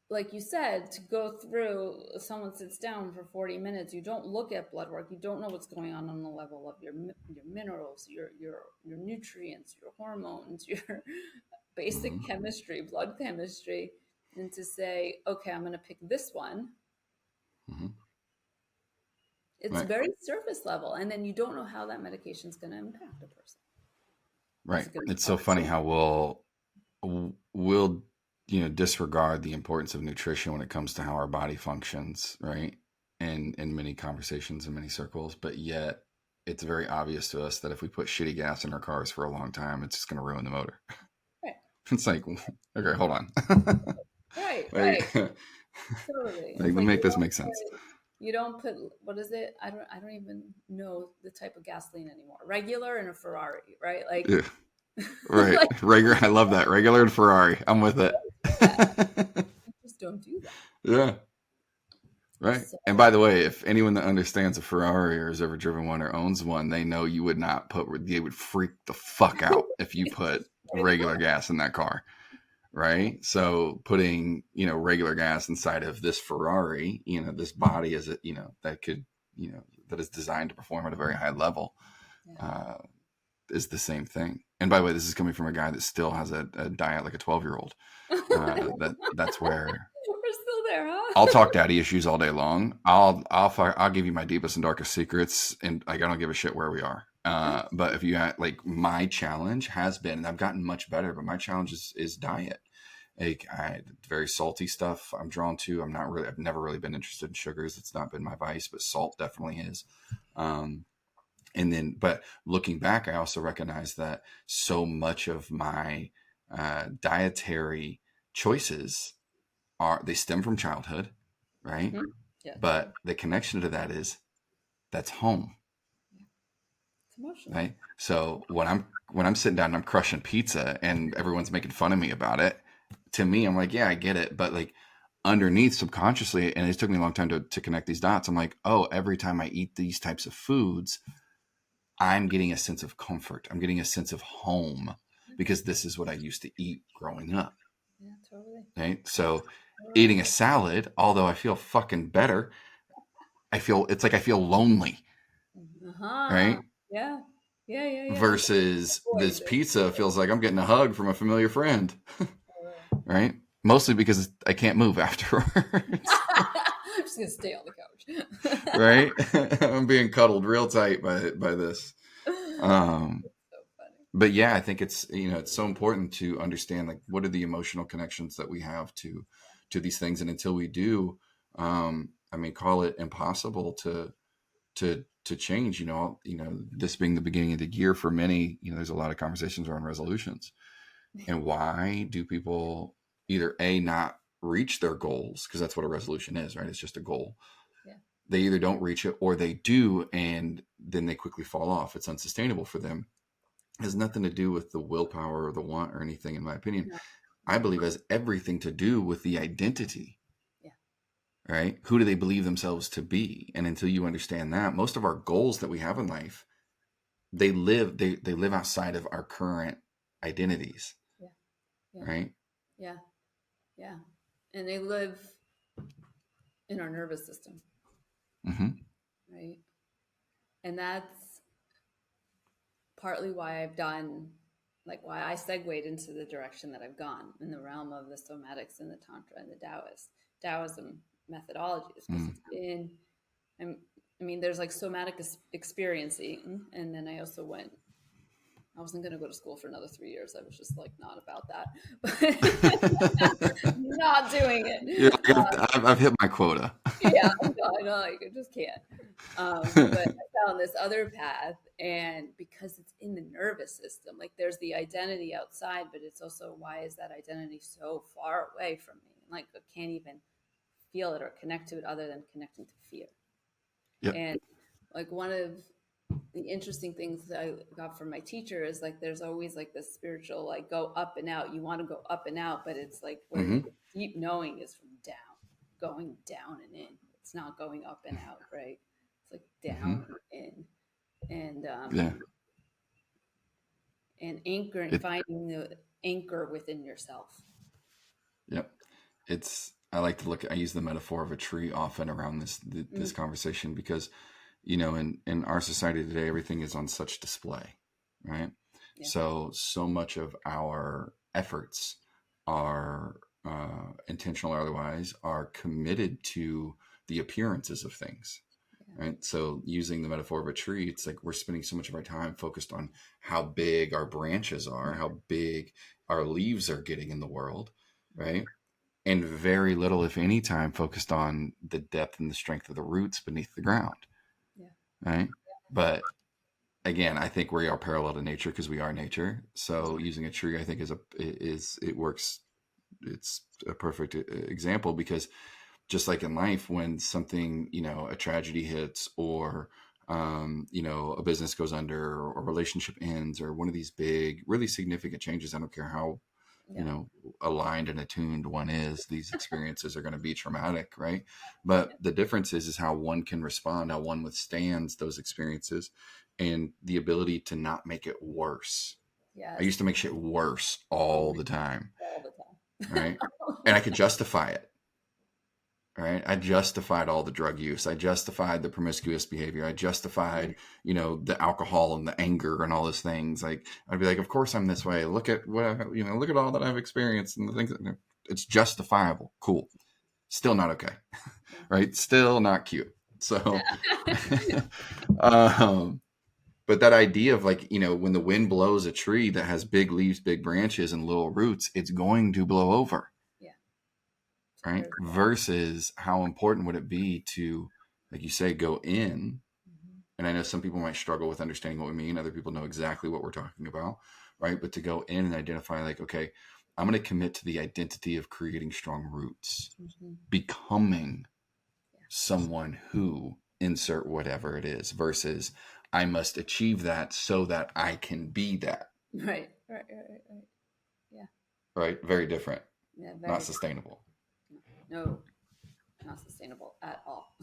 like you said, to go through, someone sits down for 40 minutes, you don't look at blood work, you don't know what's going on the level of your minerals, your nutrients, your hormones, your basic chemistry, blood chemistry, and to say, okay, I'm going to pick this one. It's Right. very surface level. And then you don't know how that medication is going to impact a person. Right. It's so funny how we'll disregard the importance of nutrition when it comes to how our body functions, right? In many conversations in many circles, but yet it's very obvious to us that if we put shitty gas in our cars for a long time, it's just going to ruin the motor. Right. It's like, okay, hold on. Right. Totally. Like, make this make sense. You don't put, what is it? I don't even know the type of gasoline anymore. Regular and a Ferrari, right? Like, yeah. Right. like, Regular. I love that. Regular and Ferrari. I'm with it. You just don't do that. Yeah. Right. So, and by the way, if anyone that understands a Ferrari or has ever driven one or owns one, they know you would not they would freak the fuck out if you put regular gas in that car. Right. So putting, regular gas inside of this Ferrari, this body is, that could, that is designed to perform at a very high level, is the same thing. And by the way, this is coming from a guy that still has a diet like a 12-year-old. That's where we're still there, huh? I'll talk daddy issues all day long. I'll give you my deepest and darkest secrets, and like, I don't give a shit where we are. But if you like, my challenge has been, and I've gotten much better, but my challenge is diet. Like, very salty stuff I'm drawn to. I've never really been interested in sugars. It's not been my vice, but salt definitely is. And then, but looking back, I also recognize that so much of my dietary choices they stem from childhood, right? Mm-hmm. Yeah. But the connection to that is that's home. It's emotional. Right? So when I'm sitting down and I'm crushing pizza and everyone's making fun of me about it, to me, I'm like, yeah, I get it. But like, underneath, subconsciously, and it took me a long time to connect these dots, I'm like, oh, every time I eat these types of foods, I'm getting a sense of comfort. I'm getting a sense of home because this is what I used to eat growing up. Yeah, totally. Right? So eating a salad, although I feel fucking better, it's like I feel lonely. Right? Yeah. Versus this pizza feels like I'm getting a hug from a familiar friend. Right? Mostly because I can't move afterwards. I'm just gonna stay on the couch. Right? I'm being cuddled real tight by this. So funny. But yeah, I think it's so important to understand, like, what are the emotional connections that we have to these things, and until we do, call it impossible to change. This being the beginning of the year for many, there's a lot of conversations around resolutions, and why do people either not reach their goals, because that's what a resolution is, right? It's just a goal. Yeah. They either don't reach it or they do, and then they quickly fall off. It's unsustainable for them. It has nothing to do with the willpower or the want or anything, in my opinion. No. I believe it has everything to do with the identity. Yeah. Right? Who do they believe themselves to be? And until you understand that, most of our goals that we have in life, they live outside of our current identities. Yeah. Right? Yeah. And they live in our nervous system. Mm-hmm. Right? And that's partly why I've done, like, why I segued into the direction that I've gone in the realm of the somatics and the tantra and the Taoism methodologies. Because it's been, there's like somatic experiencing, and then I wasn't going to go to school for another 3 years. I was just like, not about that. Not doing it. Yeah, I've hit my quota. Yeah, I know, like, I just can't. But I found this other path, and because it's in the nervous system, like, there's the identity outside, but it's also, why is that identity so far away from me? Like, I can't even feel it or connect to it other than connecting to fear. Yep. And like, one of the interesting things that I got from my teacher is, like, there's always like this spiritual, like, go up and out. You want to go up and out, but it's like, where the deep knowing is from down, going down and in. It's not going up and out, right? It's like down and in, and anchoring, finding the anchor within yourself. Yep. I use the metaphor of a tree often around this conversation, because in our society today, everything is on such display, right? Yeah. So much of our efforts are intentional or otherwise, are committed to the appearances of things. Right. So using the metaphor of a tree, it's like we're spending so much of our time focused on how big our branches are, how big our leaves are getting in the world. Right. And very little, if any, time focused on the depth and the strength of the roots beneath the ground. Yeah. Right. But again, I think we are parallel to nature because we are nature. So using a tree, I think it works. It's a perfect example because just like in life, when something, a tragedy hits, or a business goes under, or a relationship ends, or one of these big, really significant changes, I don't care how aligned and attuned one is, these experiences are going to be traumatic, right? But the difference is how one can respond, how one withstands those experiences, and the ability to not make it worse. I Yes. used to make shit worse all the time, All the time. right? And I could justify it. Right. I justified all the drug use. I justified the promiscuous behavior. I justified, the alcohol and the anger and all those things. Like, I'd be like, of course I'm this way. Look at what, look at all that I've experienced and the things that, it's justifiable. Cool. Still not okay. Right. Still not cute. So, but that idea of like, when the wind blows a tree that has big leaves, big branches, and little roots, it's going to blow over. Right. Versus how important would it be to, like you say, go in. And I know some people might struggle with understanding what we mean. Other people know exactly what we're talking about. Right. But to go in and identify, like, okay, I'm going to commit to the identity of creating strong roots, becoming someone who insert whatever it is, versus I must achieve that so that I can be that. Right. Yeah. Right. Very different. Yeah. Not sustainable. No, not sustainable at all.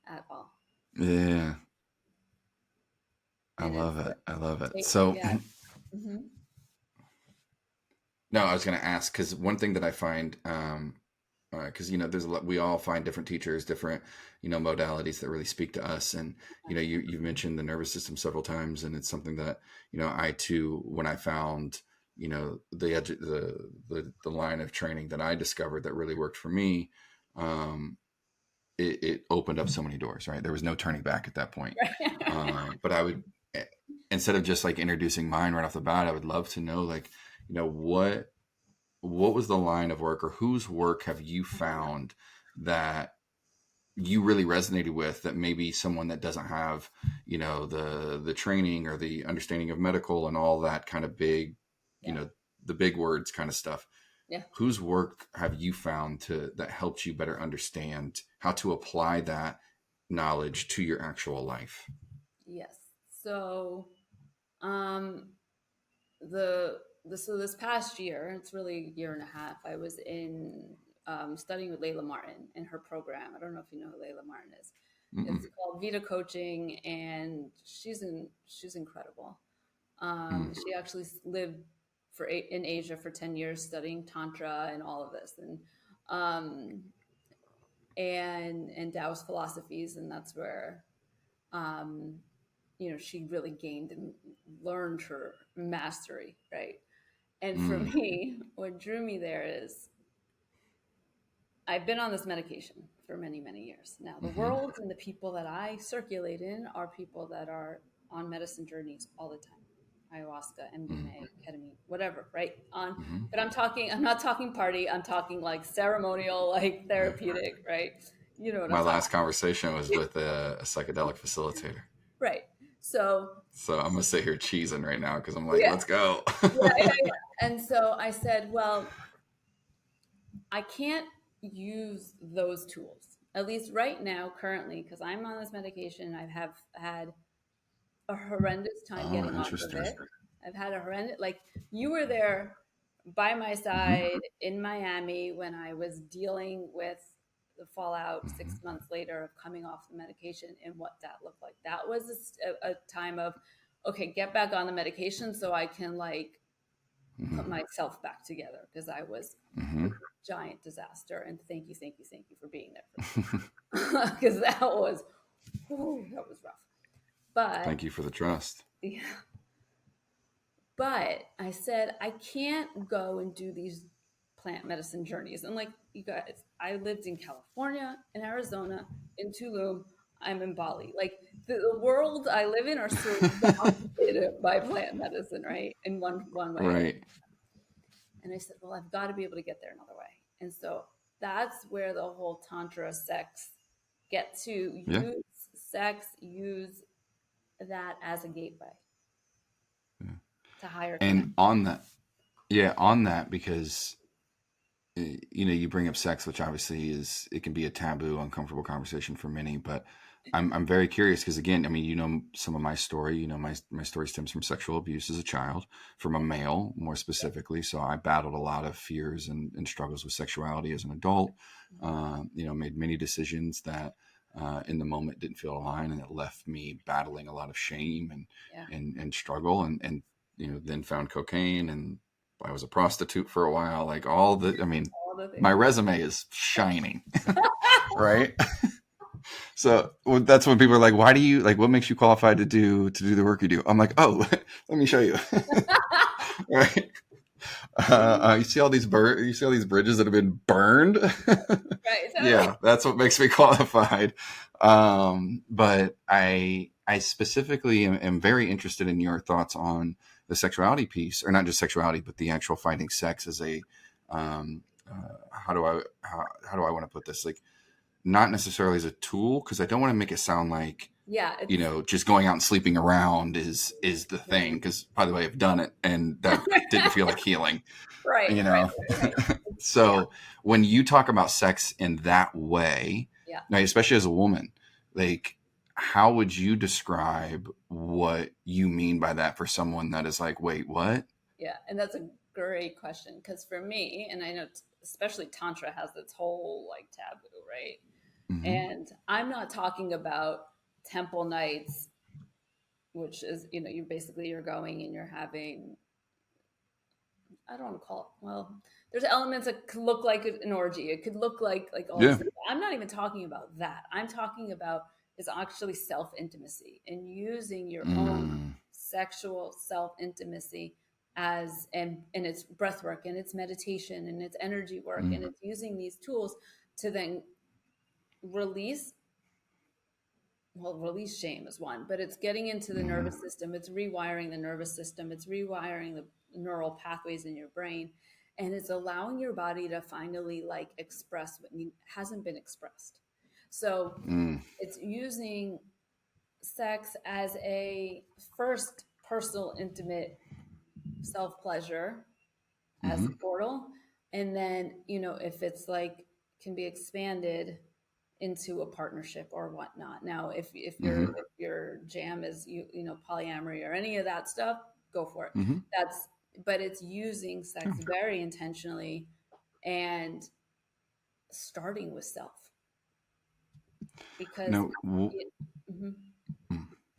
At all. Yeah. I love it. I love it. So, no, I was going to ask, because one thing that I find, because there's a lot, we all find different teachers, different modalities that really speak to us, and you've mentioned the nervous system several times, and it's something that I too, when I found the line of training that I discovered that really worked for me, it opened up so many doors. Right, there was no turning back at that point. But I would, instead of just like introducing mine right off the bat, I would love to know, like, what was the line of work, or whose work have you found that you really resonated with, that maybe someone that doesn't have, the training or the understanding of medical and all that kind of big, the big words kind of stuff. Yeah. Whose work have you found that helped you better understand how to apply that knowledge to your actual life? Yes. So, so this past year, it's really a year and a half, I was in studying with Layla Martin in her program. I don't know if you know who Layla Martin is. Mm-mm. It's called Vita Coaching, and she's incredible. She actually lived in Asia for 10 years studying Tantra and all of this, and Taoist philosophies, and that's where she really gained and learned her mastery, right? And for me, what drew me there is I've been on this medication for many, many years. Now, the world and the people that I circulate in are people that are on medicine journeys all the time. Ayahuasca, MDMA, ketamine, whatever, right? But I'm not talking party. I'm talking like ceremonial, like therapeutic, right? You know what My I'm talking last conversation was with a psychedelic facilitator. Right. So I'm going to sit here cheesing right now because I'm like, let's go. Yeah. And so I said, well, I can't use those tools, at least right now, currently, because I'm on this medication. I have had a horrendous time getting off of it. I've had a horrendous, like, you were there by my side in Miami when I was dealing with the fallout 6 months later of coming off the medication and what that looked like. That was a time of, okay, get back on the medication so I can like put myself back together, because I was a giant disaster. And thank you for being there for me, because that was rough. But thank you for the trust. yeah, But I said, I can't go and do these plant medicine journeys. And like you guys, I lived in California, in Arizona, in Tulum, I'm in Bali. Like the world I live in are surrounded by plant medicine, right? In one way or Right. and I said, well, I've got to be able to get there another way. And so that's where the whole tantra sex get to Yeah. use sex, use that as a gateway Yeah. to higher And connection. on that, yeah, on that, because you bring up sex, which obviously it can be a taboo, uncomfortable conversation for many. But I'm very curious because, again, I mean, some of my story. My story stems from sexual abuse as a child, from a male more specifically. So I battled a lot of fears and struggles with sexuality as an adult. Made many decisions that in the moment didn't feel aligned, and it left me battling a lot of shame and Yeah. and struggle, and then found cocaine, and I was a prostitute for a while. Like I mean, All the my things. resume is shining, right? So that's when people are like, "Why do you like? What makes you qualified to do the work you do?" I'm like, "Oh, let me show you." Right? You see all these you see all these bridges that have been burned. Right, totally. Yeah, that's what makes me qualified. But I specifically am very interested in your thoughts on the sexuality piece, or not just sexuality, but the actual finding sex as a how do I want to put this, like, not necessarily as a tool, because I don't want to make it sound like Yeah, it's just going out and sleeping around is the thing, because by the way, I've done it and that didn't feel like healing, right, you right, know. right, right. Yeah, So when you talk about sex in that way, yeah, now especially as a woman, like, how would you describe what you mean by that for someone that is like, wait, what? yeah. And that's a great question because for me, and I know especially Tantra has its whole like taboo, right? Mm-hmm. And I'm not talking about temple nights, which is, you're going and you're having, I don't want to call it, well, there's elements that could look like an orgy. It could look like all Yeah. this. I'm not even talking about that. I'm talking about is actually self intimacy and using your own Mm, sexual self intimacy and it's breath work and it's meditation and it's energy work mm, and it's using these tools to then release release shame is one, but it's getting into the mm, nervous system. It's rewiring the nervous system. It's rewiring the neural pathways in your brain. And it's allowing your body to finally like express what hasn't been expressed. So mm, it's using sex as a first personal, intimate self pleasure as mm-hmm. a portal. And then, if it's like can be expanded into a partnership or whatnot. Now, Mm-hmm. if your jam is polyamory or any of that stuff, go for it. Mm-hmm. That's but it's using Yeah. sex very intentionally and starting with self because No. it, mhm.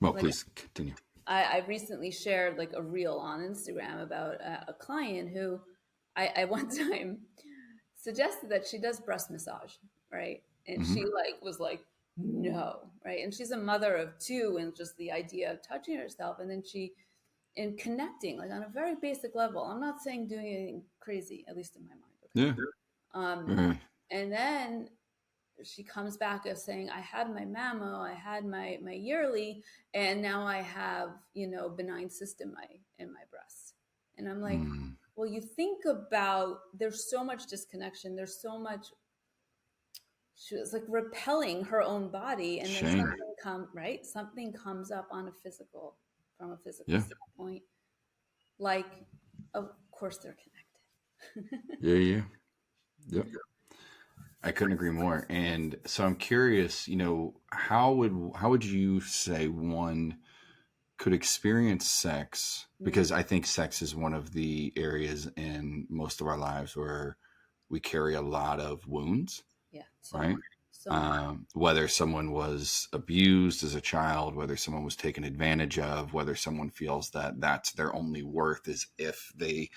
Well, Like please continue. I recently shared like a reel on Instagram about a client who I one time suggested that she does breast massage, right? And Mm-hmm. she like was like, no, right? And she's a mother of two, and just the idea of touching herself, and then she in connecting like on a very basic level. I'm not saying doing anything crazy, at least in my mind, okay? Yeah. Um, Right. and then she comes back of saying, I had my mammo, I had my yearly, and now I have, benign cyst in my breast. And I'm like, Mm, well, you think about there's so much disconnection, there's so much she was like repelling her own body, and then shame. something comes up on a physical from a physical Yeah. standpoint. Like, of course they're connected. Yeah. Yeah. Yep. I couldn't agree more. And so I'm curious, how would you say one could experience sex? Mm, Because I think sex is one of the areas in most of our lives where we carry a lot of wounds, yeah, so right? much, so much. Whether someone was abused as a child, whether someone was taken advantage of, whether someone feels that that's their only worth is if they,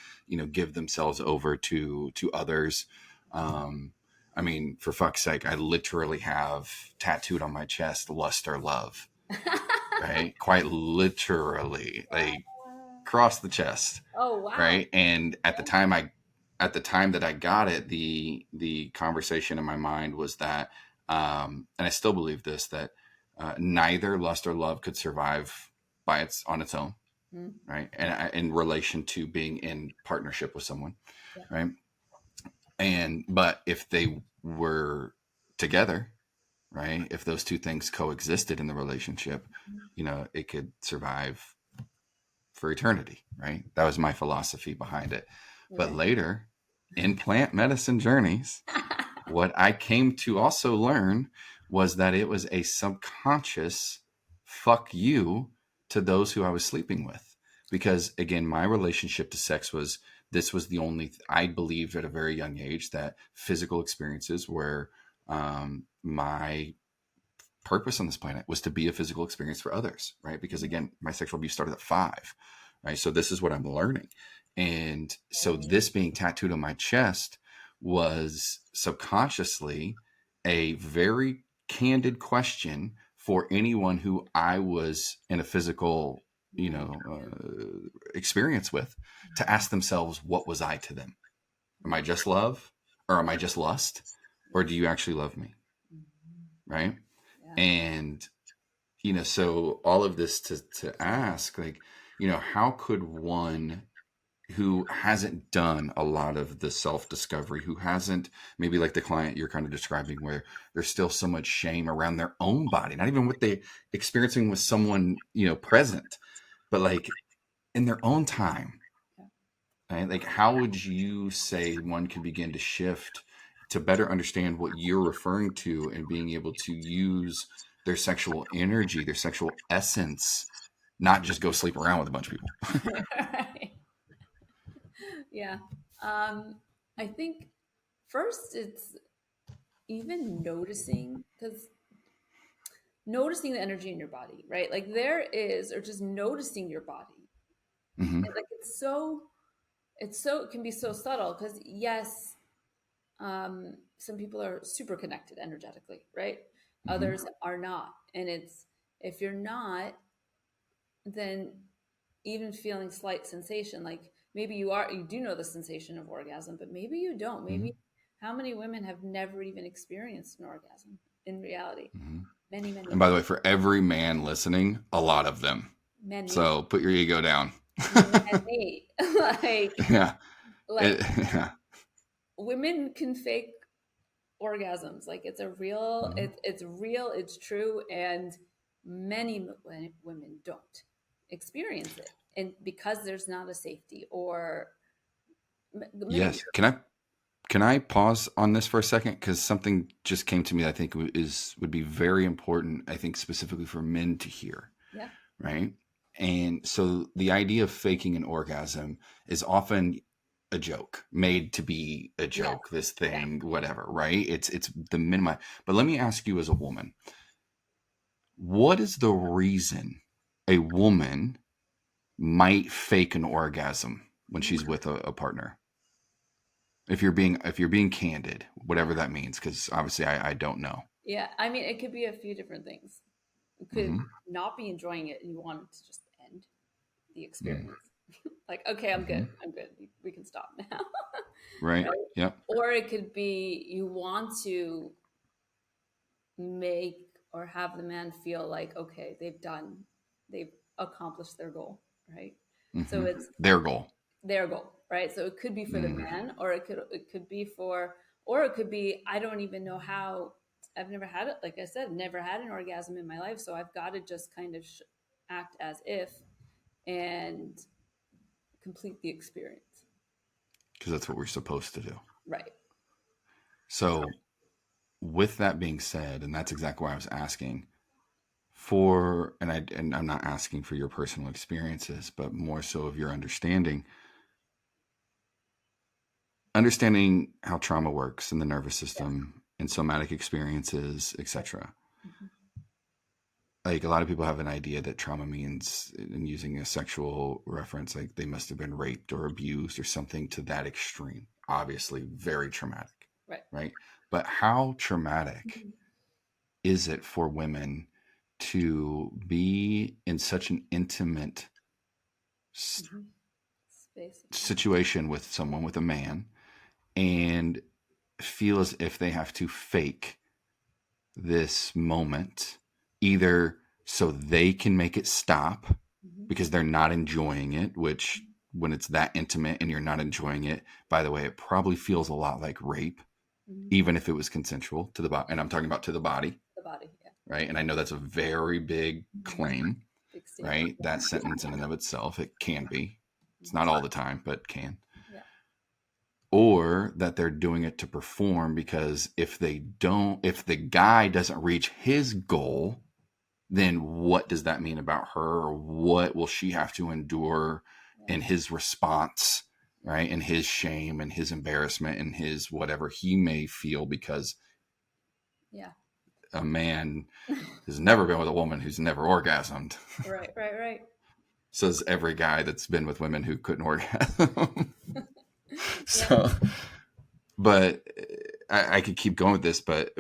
give themselves over to others. Um, I mean, for fuck's sake, I literally have tattooed on my chest "lust or love," right? Quite literally, like, across the chest. Oh, wow. Right. And at the time that I got it, the conversation in my mind was that, and I still believe this, that neither lust or love could survive on its own. Mm, Right. And in relation to being in partnership with someone. yeah. Right. But if they were together, right, if those two things coexisted in the relationship, it could survive for eternity, right? That was my philosophy behind it. But Okay. later, in plant medicine journeys, what I came to also learn was that it was a subconscious fuck you to those who I was sleeping with. Because again, my relationship to sex was, this was the only, I believed at a very young age that physical experiences were my purpose on this planet, was to be a physical experience for others, right? Because again, my sexual abuse started at 5, right? So this is what I'm learning. And so this being tattooed on my chest was subconsciously a very candid question for anyone who I was in a physical, experience with, to ask themselves, what was I to them? Am I just love, or am I just lust, or do you actually love me? Right. Yeah. And so all of this to ask, like, how could one who hasn't done a lot of the self-discovery, who hasn't, maybe like the client you're kind of describing, where there's still so much shame around their own body, not even what they experiencing with someone, present, but like in their own time, Yeah. right? Like, how would you say one can begin to shift to better understand what you're referring to, and being able to use their sexual energy, their sexual essence, not just go sleep around with a bunch of people? Right. Yeah. I think first it's even noticing the energy in your body, right? Like there is, or just noticing your body. Mm-hmm. And like it can be so subtle because yes, some people are super connected energetically, right? Mm-hmm. Others are not. And it's, if you're not, then even feeling slight sensation, like maybe you do know the sensation of orgasm, but maybe you don't. Mm-hmm. Maybe, how many women have never even experienced an orgasm in reality? Mm-hmm. Many, many, And by the way, for every man listening, a lot of them. many, So put your ego down. many. like, Yeah. like Yeah. women can fake orgasms. Like it's a real, Mm-hmm. it's real, it's true, and many women don't experience it, and because there's not a safety or many. Yes. Can I pause on this for a second? Because something just came to me that I think would be very important, I think specifically for men to hear, Yeah. right? And so the idea of faking an orgasm is often a joke, made to be a Yeah. joke, this Yeah. thing, whatever, right? It's the minimum. But let me ask you, as a woman, what is the reason a woman might fake an orgasm when she's with a partner? If you're being candid, whatever that means, because obviously I don't know. Yeah, I mean, it could be a few different things. You could Mm-hmm. not be enjoying it and you want it to just end the Mm-hmm. experience. Like, okay, I'm Mm-hmm. good. I'm good. We can stop now. Right. Right? Yep. Or it could be you want to make or have the man feel like, okay, they've accomplished their goal, right? So Mm-hmm. it's Their goal. their goal, right? So it could be for the Mm. man, or it could be for, or it could be, I don't even know how. I've never had it. Like I said, never had an orgasm in my life, so I've got to just kind of act as if and complete the experience. Because that's what we're supposed to do. Right. So, with that being said, and that's exactly why I was asking for, and I'm not asking for your personal experiences, but more so of your understanding how trauma works in the nervous Yes. system and somatic experiences, Right. etc. Mm-hmm. Like, a lot of people have an idea that trauma means, in using a sexual reference, like they must have been raped or abused or something to that extreme. Obviously, very traumatic, Right. right? But how traumatic Mm-hmm. is it for women to be in such an intimate Space. situation with someone, with a man, and feel as if they have to fake this moment, either so they can make it stop because they're not enjoying it, which when it's that intimate and you're not enjoying it, by the way, it probably feels a lot like rape, even if it was consensual to the body. And I'm talking about to the body, The body, yeah. right? And I know that's a very big claim, Big statement. right? That sentence in and of itself, it can be. It's not all the time, but can. Yeah. Or that they're doing it to perform, because if the guy doesn't reach his goal, then what does that mean about her? Or what will she have to endure in his response, right? And his shame and his embarrassment and his whatever he may feel, because a man has never been with a woman who's never orgasmed. Right. Says every guy that's been with women who couldn't orgasm. So, but I could keep going with this, but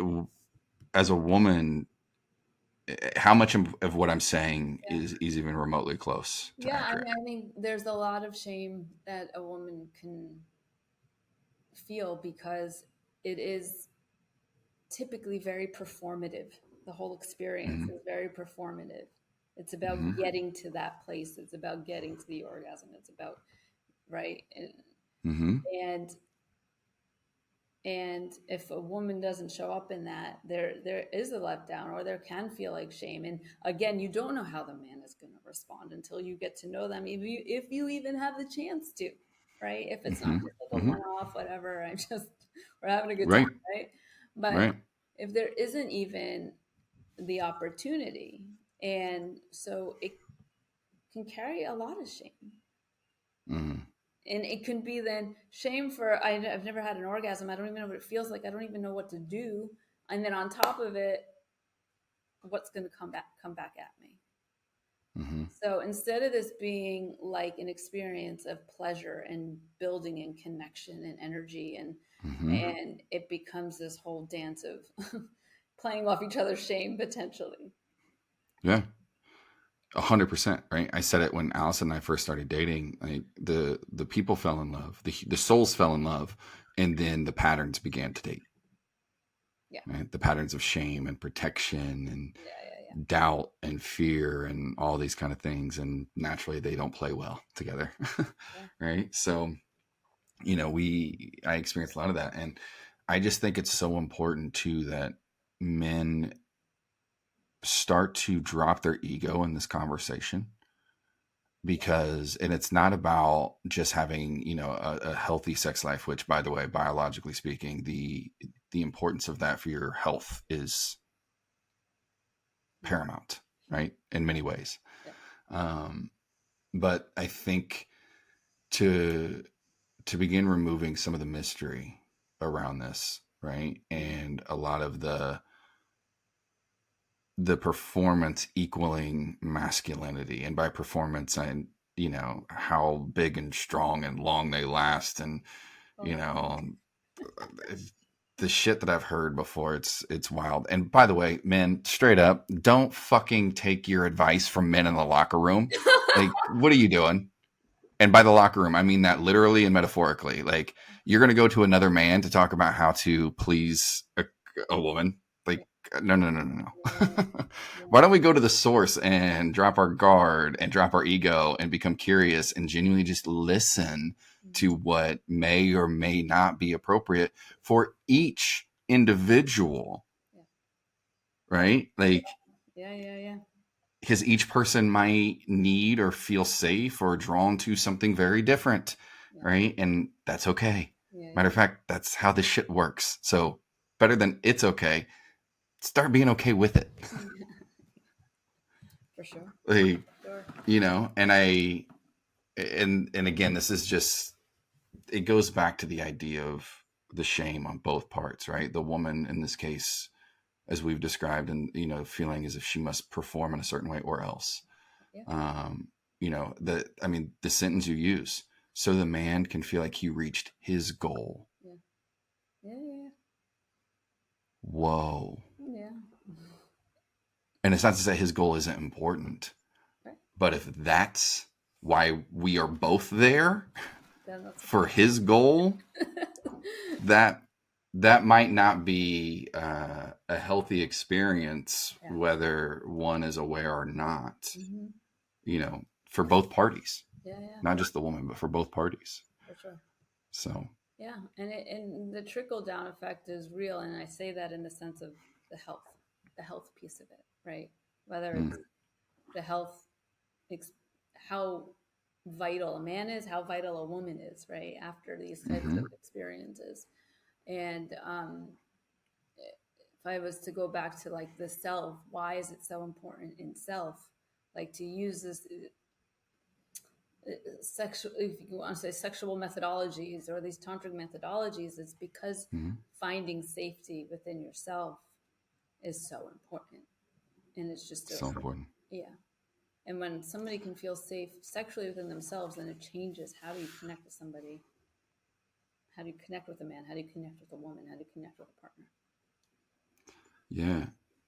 as a woman, how much of what I'm saying is even remotely close to accurate? I think there's a lot of shame that a woman can feel because it is typically very performative. The whole experience is very performative. It's about getting to that place. It's about getting to the orgasm. It's about, right? And if a woman doesn't show up in that, there is a letdown, or there can feel like shame. And again, you don't know how the man is going to respond until you get to know them, if you even have the chance to, right? If it's not just like a one-off, whatever, we're having a good time, right? But if there isn't even the opportunity, and so it can carry a lot of shame. And it can be then shame for, I've never had an orgasm. I don't even know what it feels like. I don't even know what to do. And then on top of it, what's going to come back at me? So instead of this being like an experience of pleasure and building and connection and energy, and it becomes this whole dance of playing off each other's shame potentially. Yeah. 100%, right? I said it when Allison and I first started dating. Like the people fell in love, the souls fell in love, and then the patterns began to date. Yeah. Right? The patterns of shame and protection and doubt and fear and all these kind of things, and naturally they don't play well together, right? So, I experienced a lot of that, and I just think it's so important too that men start to drop their ego in this conversation, because, and it's not about just having, a healthy sex life, which, by the way, biologically speaking, the importance of that for your health is paramount, right? In many ways. But I think to begin removing some of the mystery around this, right? And a lot of the performance equaling masculinity. And by performance, I, how big and strong and long they last. And, the shit that I've heard before, it's wild. And by the way, men, straight up, don't fucking take your advice from men in the locker room. Like, what are you doing? And by the locker room, I mean that literally and metaphorically. Like, you're going to go to another man to talk about how to please a woman. Like, no. Why don't we go to the source and drop our guard and drop our ego and become curious and genuinely just listen to what may or may not be appropriate for each individual, right? Like, because each person might need or feel safe or drawn to something very different, right? And that's okay. Matter of fact, that's how this shit works. So better than it's okay, start being okay with it. For sure. Like, and again, this is just, it goes back to the idea of the shame on both parts, right? The woman in this case, as we've described, and feeling as if she must perform in a certain way or else. The sentence you use, so the man can feel like he reached his goal. Whoa. And it's not to say his goal isn't important, but if that's why we are both there then that's for his goal, that might not be a healthy experience, yeah. whether one is aware or not, Mm-hmm. for both parties, Yeah, yeah, not just the woman, but for both parties. for sure. So, Yeah, and the trickle down effect is real, and I say that in the sense of the health, the health piece of it, right? Whether mm, it's the health, how vital a man is, how vital a woman is, right? After these types mm-hmm, of experiences, and if I was to go back to like the self, why is it so important in self? Like to use this sexual, if you want to say sexual methodologies or these tantric methodologies, it's because mm-hmm, finding safety within yourself is so important. And it's just so important. yeah. And when somebody can feel safe sexually within themselves, then it changes how do you connect with somebody? How do you connect with a man? How do you connect with a woman? How do you connect with a partner? Yeah.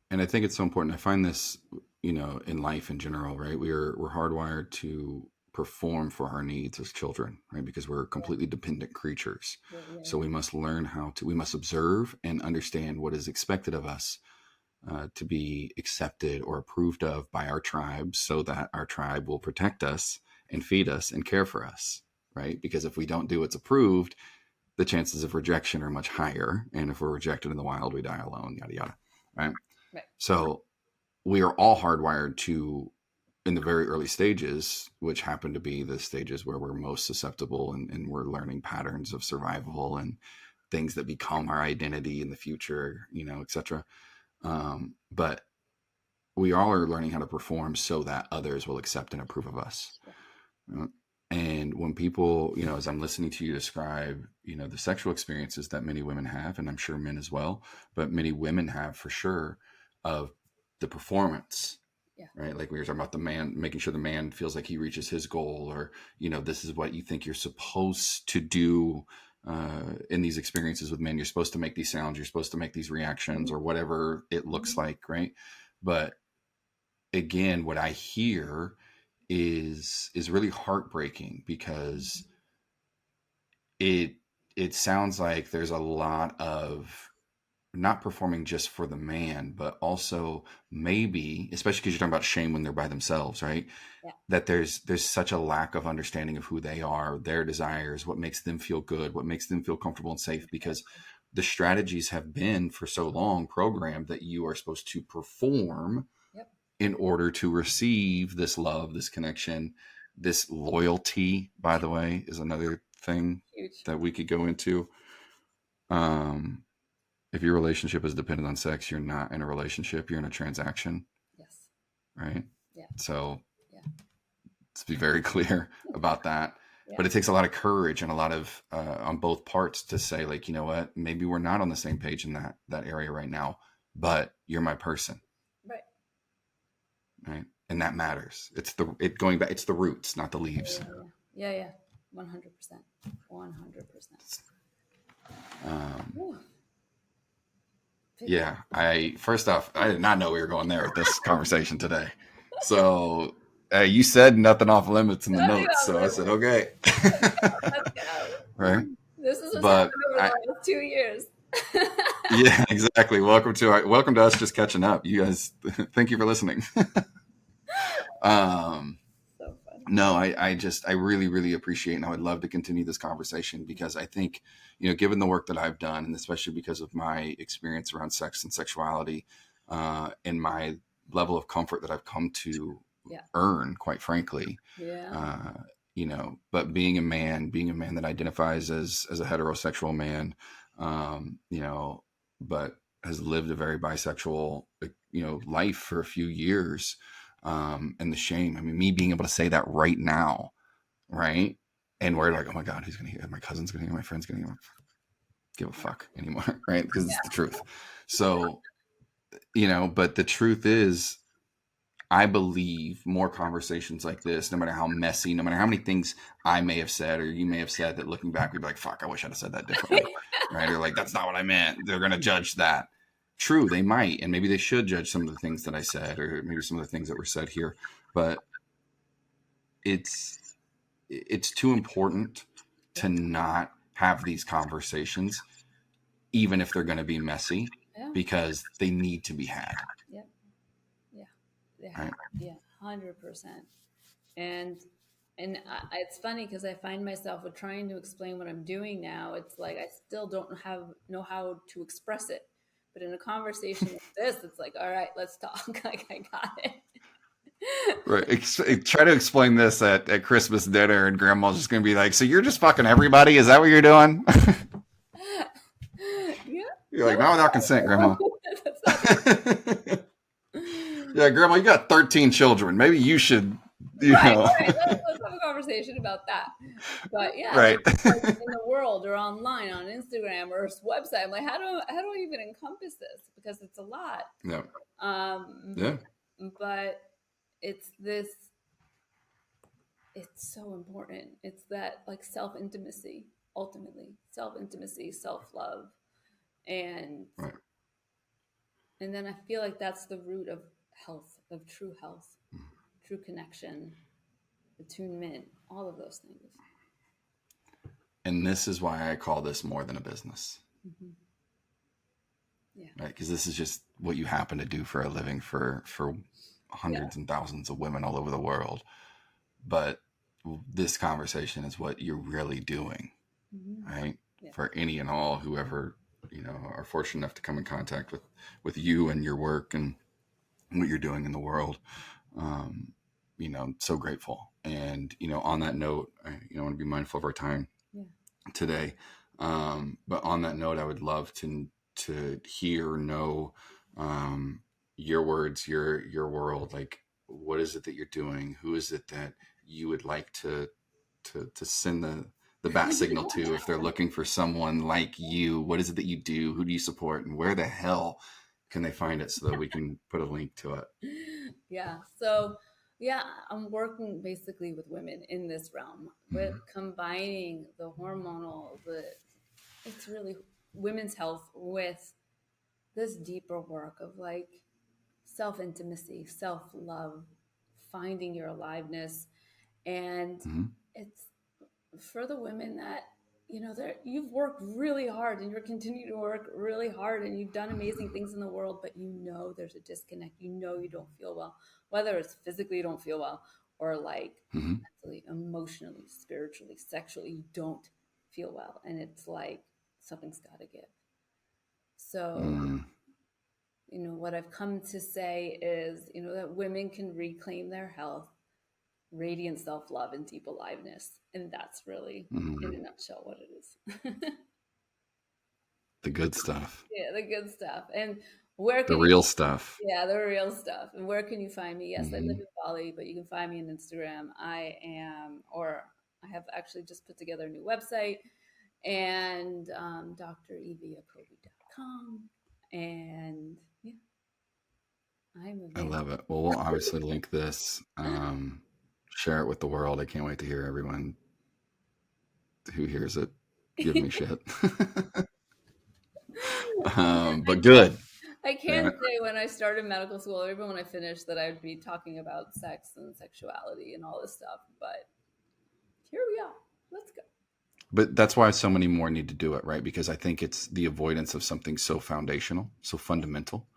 And I think it's so important. I find this, in life in general, right? We're hardwired to perform for our needs as children, right? Because we're Yeah, completely dependent creatures. yeah, yeah, So yeah. we must learn we must observe and understand what is expected of us, to be accepted or approved of by our tribe, so that our tribe will protect us and feed us and care for us, right? Because if we don't do what's approved, the chances of rejection are much higher. And if we're rejected in the wild, we die alone, yada, yada. Right. Right. So we are all hardwired to, in the very early stages, which happen to be the stages where we're most susceptible, and we're learning patterns of survival and things that become our identity in the future, etc. But we all are learning how to perform so that others will accept and approve of us. Yeah. And when people, as I'm listening to you describe, the sexual experiences that many women have, and I'm sure men as well, but many women have for sure, of the performance, Yeah. right? Like we were talking about the man, making sure the man feels like he reaches his goal, or, this is what you think you're supposed to do in these experiences with men. You're supposed to make these sounds, you're supposed to make these reactions, Mm-hmm. or whatever it looks Mm-hmm. like, right? But again, what I hear is really heartbreaking, because it it sounds like there's a lot of not performing just for the man, but also maybe, especially because you're talking about shame when they're by themselves, right? Yeah. That there's such a lack of understanding of who they are, their desires, what makes them feel good, what makes them feel comfortable and safe, because the strategies have been for so long programmed that you are supposed to perform Yep. in order to receive this love, this connection, this loyalty, by the way, is another thing Huge. that we could go into. Um, if your relationship is dependent on sex, you're not in a relationship, you're in a transaction, Yes. right? Yeah. So Yeah. let's be very clear about that. Yeah. But it takes a lot of courage and a lot of, on both parts, to say, like, you know what, maybe we're not on the same page in that area right now, but you're my person, Right. right? And that matters. It going back. It's the roots, not the leaves. Yeah. Yeah. Yeah. Yeah. 100%. 100%. Um, Whew. yeah, first off, I did not know we were going there with this conversation today. So you said nothing off limits in the Nothing notes, off so I said limits. okay. Let's go. Right, This is what's but happened over the last 2 years. yeah, exactly. Welcome to us just catching up. You guys, thank you for listening. um, So fun. no, I really, really appreciate, and I would love to continue this conversation, because I think, given the work that I've done, and especially because of my experience around sex and sexuality, and my level of comfort that I've come to Yeah. earn, quite frankly, Yeah. uh, but being a man that identifies as a heterosexual man, but has lived a very bisexual, life for a few years, and the shame. I mean, me being able to say that right now, right? And we're like, oh my God, who's going to hear? My cousin's going to hear, my friend's going to hear. Give a fuck anymore, right? Because it's the truth. So, but the truth is, I believe more conversations like this, no matter how messy, no matter how many things I may have said or you may have said, that looking back, we'd be like, fuck, I wish I'd have said that differently, right? Or like, that's not what I meant. They're going to judge that. True, they might, and maybe they should judge some of the things that I said, or maybe some of the things that were said here. But it's it's too important to not have these conversations, even if they're going to be messy, because they need to be had. Yeah. Yeah. Yeah. Right? Yeah. 100%. And it's funny because I find myself with trying to explain what I'm doing now. It's like I still don't know how to express it. But in a conversation like this, it's like, all right, let's talk. Like I got it. Right. Try to explain this at Christmas dinner, and Grandma's just going to be like, "So you're just fucking everybody? Is that what you're doing?" Yeah. You're like, "Not without consent, Grandma." Yeah, Grandma, you got 13 children. Maybe you should, Right. Let's have a conversation about that. But yeah, right. like in the world or online on Instagram or website, I'm like, how do I even encompass this? Because it's a lot. Yeah. Yeah. But it's so important. It's that like self-intimacy, ultimately. Self-intimacy, self-love. And right. And then I feel like that's the root of health, of true health, true connection, attunement, all of those things. And this is why I call this more than a business. Mm-hmm. Yeah. Right? Because this is just what you happen to do for a living for hundreds and thousands of women all over the world. But this conversation is what you're really doing, right? Yeah. For any and all whoever, are fortunate enough to come in contact with you and your work and what you're doing in the world. So grateful. And, on that note, I want to be mindful of our time today. But on that note, I would love to hear or know your words, your world. Like, what is it that you're doing? Who is it that you would like to send the bat signal to if they're looking for someone like you? What is it that you do? Who do you support? And where the hell can they find it so that we can put a link to it? Yeah. So, I'm working basically with women in this realm, with combining the hormonal, it's really women's health with this deeper work of like self-intimacy, self-love, finding your aliveness. And it's for the women that, you've worked really hard and you're continuing to work really hard and you've done amazing things in the world, but there's a disconnect. You don't feel well, whether it's physically you don't feel well or like mentally, emotionally, spiritually, sexually, you don't feel well. And it's like something's got to give. So, what I've come to say is, that women can reclaim their health, radiant self-love, and deep aliveness. And that's really, in a nutshell, what it is. The good stuff. Yeah, the good stuff. And the real stuff. Yeah, the real stuff. And where can you find me? Yes, I live in Bali, but you can find me on Instagram. I have actually just put together a new website, and drevayacobi.com. And yeah, I love it. Well, we'll obviously link this, share it with the world. I can't wait to hear everyone who hears it give me shit. But good. I can't say when I started medical school, or even when I finished, that I would be talking about sex and sexuality and all this stuff. But here we are. Let's go. But that's why so many more need to do it, right? Because I think it's the avoidance of something so foundational, so fundamental,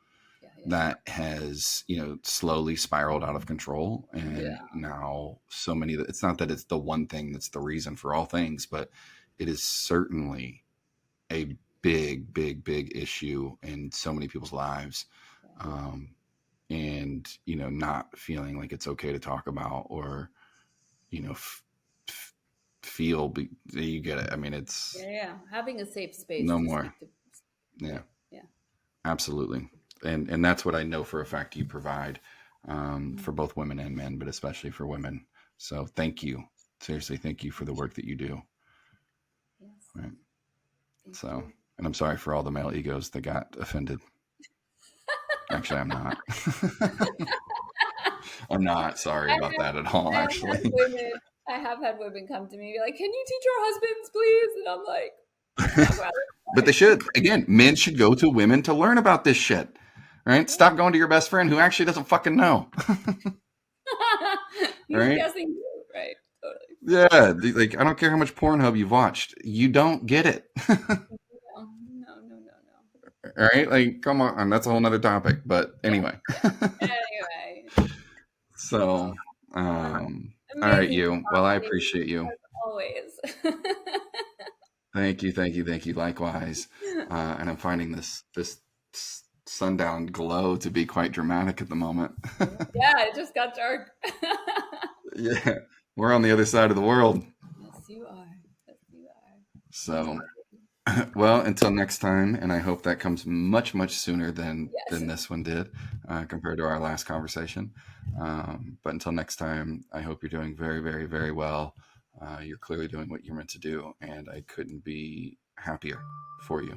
that has, slowly spiraled out of control. And now so many, it's not that it's the one thing that's the reason for all things, but it is certainly a big, big, big issue in so many people's lives. And, not feeling like it's okay to talk about or, feel, you get it. I mean, it's having a safe space. No more. Yeah. Absolutely. And that's what I know for a fact you provide, for both women and men, but especially for women. So thank you. Seriously, thank you for the work that you do. Yes. Right. So, and I'm sorry for all the male egos that got offended. Actually, I'm not. I'm not sorry about that at all, actually. I have had women come to me and be like, "Can you teach our husbands, please?" And I'm like, but they should. Again, men should go to women to learn about this shit. Right? Stop going to your best friend who actually doesn't fucking know. He's guessing too, right? Totally. Yeah, like I don't care how much Pornhub you've watched, you don't get it. No, no, no, no, no. All right, like come on, and that's a whole nother topic. But Yeah, anyway, yeah. Anyway, so well, all right, amazing to you. Well, talk I to you appreciate you. as always. Thank you, thank you, thank you. Likewise, and I'm finding this sundown glow to be quite dramatic at the moment. Yeah, it just got dark. Yeah, we're on the other side of the world. Yes, you are. Yes, you are. So, Indeed. well, until next time, and I hope that comes much, much sooner Yes. than this one did, compared to our last conversation. But until next time, I hope you're doing very, very, very well. You're clearly doing what you're meant to do, and I couldn't be happier for you.